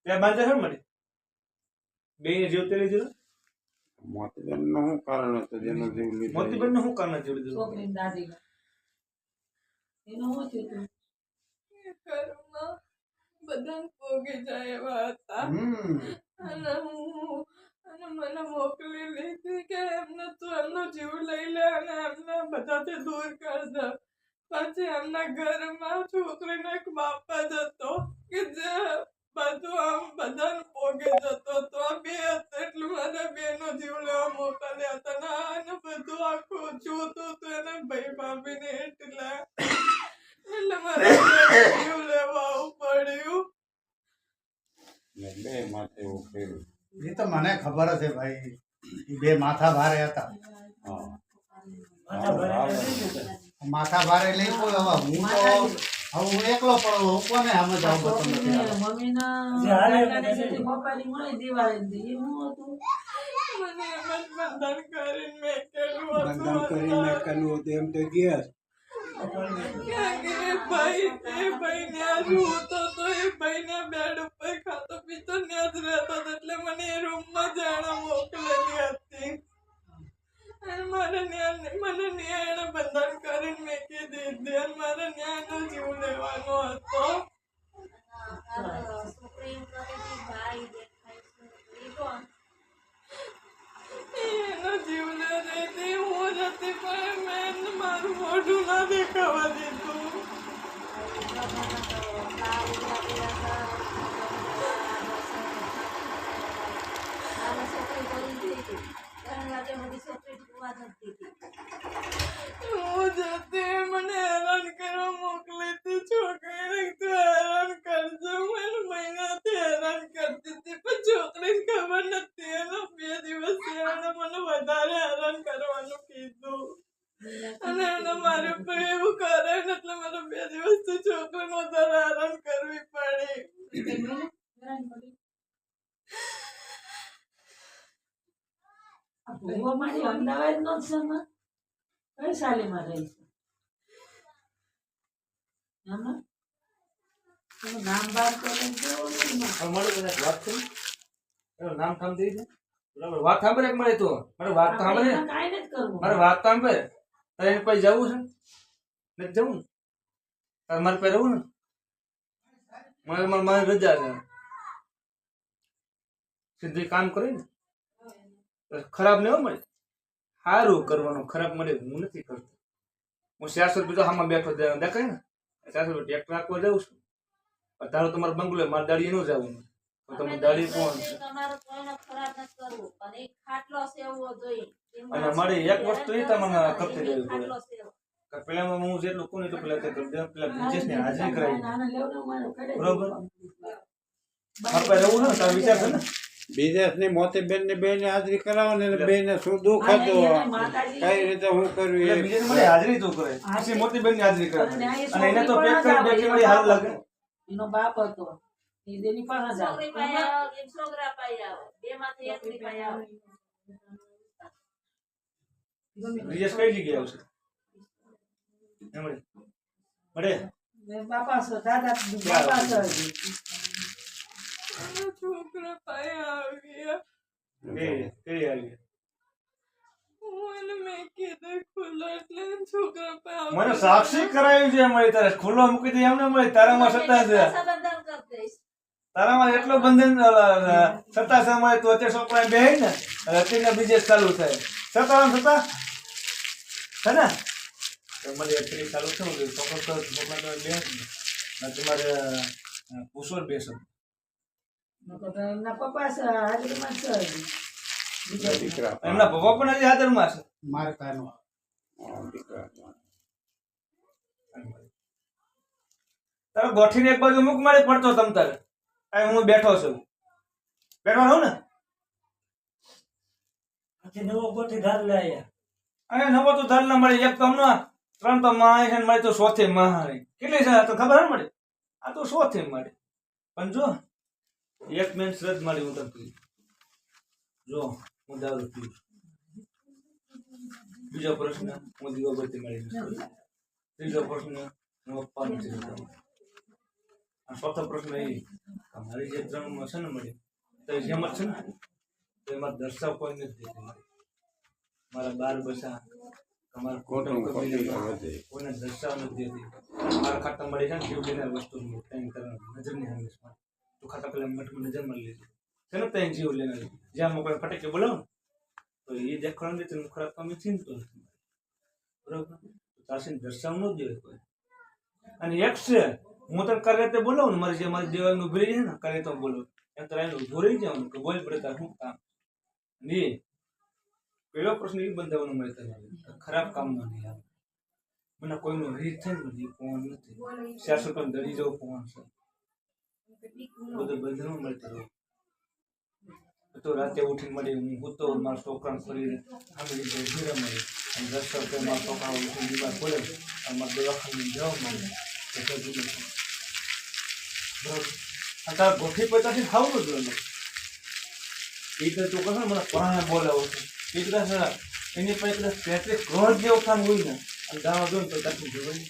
ત્યાં બાંધા છે મળે બે જીવ તેરી જીવ મોતીબેન નું શું કારણ હતું જેનો જીવ લીધો મોતીબેન નું શું કારણ જીવ લીધું ઘરમાં બધા પોગી જાય એવા હતા અને મને મોકલી લીધી કે એમને તું એમનો જીવ લઈ લે અને એમને બધાથી દૂર કર દે પછી એમના ઘરમાં છોકરીનો એક બાપ જ હતો કે જે બધું આમ બધાને પોગી જતો હતો આ બે હતા એટલે મને બેનો જીવ લેવા મોકલ્યા હતા અને બધું આખું જોતું હતું એને ભાઈ ભાભીને એટલે મારે જીવ લેવા આવવું પડ્યું બે માથે એવું કર્યું એ તો મને ખબર છે ભાઈ બે માથા ભારે હતા માથા ભારે લઈ કોઈ હવે હું એકલો પડો હું કોને આમ જ આવું બંધન કરીને મેકેલું એમ તો ગયા ભાઈ ત્યાં જોતો તો એ ભાઈ ના બેડ ઉપર ખાતો પીતો ત્યાં જ રહેતો હતો એટલે મને એ રૂમમાં જાણે મોકલેલી હતી અને મને એને બંધન કરીને હું જતી મને હેરાન કરવા મોકલી હતી છોકરી તો હેરાન કરજો મને મહિનાથી હેરાન કરતી હતી પણ છોકરીને ખબર નથી એનો 2 દિવસ એને મને વધારે હેરાન કરવાનું કીધું અને એને મારી ઉપર એવું કરે ને એટલે મને 2 દિવસથી છોકરીને વધારે હેરાન કરવી પડી. અમદાવાદ નો છે કઈ સાલીમાં રહી છે આમાં એનું નામ બાર તો વાત કરી નામ ઠામ દઈ દે બરાબર. વાત સાંભળે મળે તો મારે વાત તો સાંભળે કાંઈ નથી કરવું મારે વાત તો સાંભળે તારે એને પછી જવું છે નથી જવું તારે મારે પાસે રહેવું ને મારે રજા છે સીધી કામ કરે ને ખરાબ નહીં મળે સારું કરવાનું ખરાબ મળે હું નથી કરતો. હું 400 રૂપિયા તો આમાં બેઠો દેખાય ને 400 રૂપિયા ટેક્ટર રાખવા જાઉં છું. તારો તમારો બંગલો મારે દાડી નું જવાનું તો તમે દાડી કોણ છે અને મારે એક વસ્તુ એ તમને કરતી રહેવી પડે કે પેલા હું જેટલું કોને તો પેલા પેલા બ્રિજેશ ને હાજરી કરાવી બરોબર આપણે રહેવું ને તારો વિચાર છે ને બીજેશની મોતીબેન ની બેન હાજરી કરાવો ને બેન શું દુઃખ હતું કઈ રીતે હું કર્યું એ બીજે મને હાજરી તો કરે પછી મોતીબેન ની હાજરી કરે અને એને તો પેક કરી બેઠી મળી હાલ લાગે એનો બાપ હતો એ દેની પાસે જાવ બ્રિજેશ કઈ જગ્યાએ આવશે મળે બાપા છો દાદા બાપા છો છોકરા પાસે આવી ગયા કઈ આવી હું એને મેં કીધું ખુલ્લો એટલે છોકરા પાસે મને સાક્ષી કરાવી છે મળી તારે ખુલ્લો મૂકી દે એમને મળી તારામાં સત્તા છે તારામાં એટલો બંધન સત્તા છે મળે તો અત્યારે છોકરા બે ને અત્યારે બીજે ચાલુ થાય સત્તા સત્તા છે ને તમારે અત્યારે ચાલુ થયું છોકરા બે તમારે પુષ્કળ બેસો એમના પપ્પા છે હાજરીમાં છે દીકરા એમના પપ્પા પણ હજી હાજરમાં છે મારે કાનો દીકરા તારે ગોઠીને એક બાજુ મુખ મારી પડતો તમ તારે અહીં હું બેઠો છું બેઠો રહું ને નવો ગોઠી ધાર લાયા અહીં નવો તો ધર ના મળી એક તો હમણાં 3 તો માં છે મળી તો 100 થી માં કેટલી છે તો ખબર ન મળી આ તો 100 થી મળી પણ જો એક મેન શ્રદ્ધ મળી હું તમને જો હું દારૂ પીઉં બીજો પ્રશ્ન હું દીવાબત્તી મળી ત્રીજો પ્રશ્ન હું અપ્પા નથી કરતો આ ચોથો પ્રશ્ન એ મારી જે 3 માં છે ને મળી તો જેમ જ છે ને તો એમાં દર્શાવ કોઈ નથી દેતી મારા 12 બસા તમારા કોટમ કોઈને દર્શાવ નથી દેતી મારા ખાતા મળી છે ને જીવડીના વસ્તુ ટાઈમ કરવાનું નજરની હંમેશા તો ખાતા પેલા મઠમાં નજર મળી લીધી છે ને ત્યાં જીવ લેના જ્યાં મોકલે ફટાકે બોલાવો તો એ દેખાડવા દે તો ખરાબ કામ ચિંતો નથી બરોબર તાસીને દર્શાવ ન દે કોઈ અને એક છે હું તને કરે તે બોલાવું ને મારી જે મારી દેવાનું ઉભી રહી છે ને કરે તો બોલાવું એમ તારે ઉભું રહી જવાનું કે બોલ પડે તાર શું કામ નહીં પેલો પ્રશ્ન એ બંધાવાનો મળે તમારે ખરાબ કામમાં નહીં આવે મને કોઈનું રીત છે ને કોણ નથી 400 ટન દડી જવું કોણ છે બધું બંધનમાં મળતું રહું તો રાતે ઉઠીને મળી હું ઉતો મારા છોકરાને ફરી સાંભળી જાય ધીરે મળી અને 10 રૂપિયા મારા છોકરા ઉઠીને બીમાર પડે અને મારા દવાખાને જવા મળે બરાબર અને તારા ગોઠી પૈસાથી ખાવું જ જોઈએ એ તો તું કહે મને પરાણે બોલાવો છે એ કદાચ એની પાસે કદાચ 33 કરોડ જેવું કામ હોય ને અને દાવા દો ને તો તારું જોવાય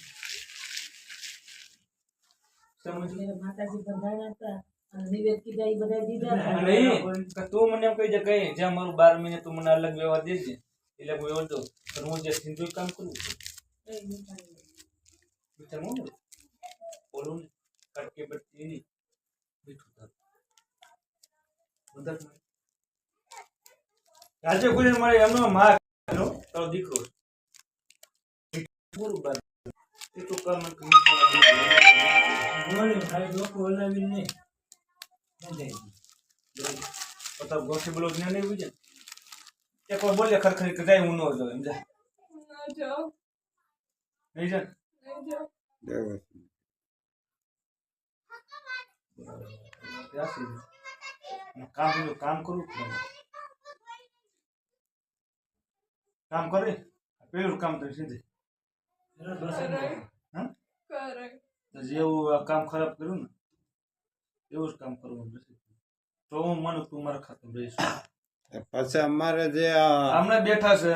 માતાજી બંધાણા હતા અને નિવેદ કીધા એ બધા દીધા નહીં તું મને એમ કહી દે કઈ જ્યાં મારું 12 મહિને તું મને અલગ વ્યવહાર દેજે એટલે હું એવો દઉં તો હું જે સિંધુ કામ કરું મીઠા મોં બોલું ને કટકે બટકી નહીં મીઠું થાતું રાજ્ય કોઈ મળે એમનો માં તારો દીકરો પૂરું બાદ એ તો કામ ખાલી લોકો હલાવીને નહીં તો તાર ગોઠી બોલો જ્ઞાન નહીં હોય એક વાર બોલે ખરખરી કે જાય હું ન જાઉં એમ જા ના જાઓ નહીં જા નહીં જાઓ કામ કરું કામ કરે પેલું કામ તો સીધે હા કરે તો જેવું આ કામ ખરાબ કર્યું ને એવું જ કામ કરવું તો હું માનું તું મારા ખાતું રહીશ પછી અમારે જે હમણાં બેઠા છે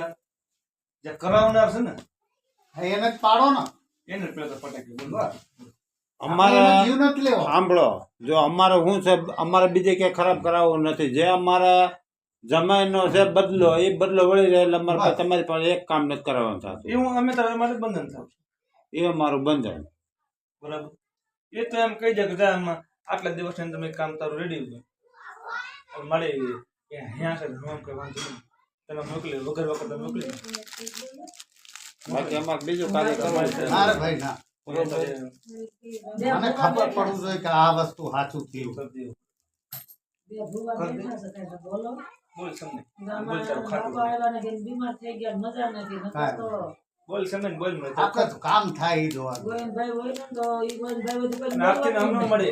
જે કરાવનાર છે ને એને જ પાડો ને એને જ પેલા પટાકી બોલવા અમારે જીવ નથી લેવો સાંભળો જો અમારે શું છે અમારે બીજે ક્યાંય ખરાબ કરાવવું નથી જે અમારા જમાઈનો છે બદલો એ બદલો વળી રહે એટલે અમારે પાસે તમારી પાસે એક કામ નથી કરાવવાનું થતું એવું અમે તારા માટે બંધન થાવ એ અમારું બંધન બરાબર એ તો એમ કહી દે કે જા આમાં આટલા દિવસની અંદર મેં કામ તારું રેડી હોય મળે અહીંયા છે હું એમ કઈ વાંધો નહીં તમે મોકલી વગર વખત મોકલી બાકી અમારે બીજું કાર્ય કરવાનું છે ના રે ભાઈ ના બરોબર મને ખબર પડવું જોઈએ કે આ વસ્તુ સાચું થયું કરી દેવું બે ભૂવા બેઠા છે કાંઈ બોલો બોલ સમય બોલ અમારા તારું ખાતું બાપા આવ્યા ને કે બીમાર થઈ ગયા મજા નથી નકર તો બોલ સમય બોલ મને આપણે તો કામ થાય એ જોવાનું ગોવિંદભાઈ હોય ને તો ઈ ગોવિંદભાઈ હોય તો કોઈ નાખતી હમણાં મળે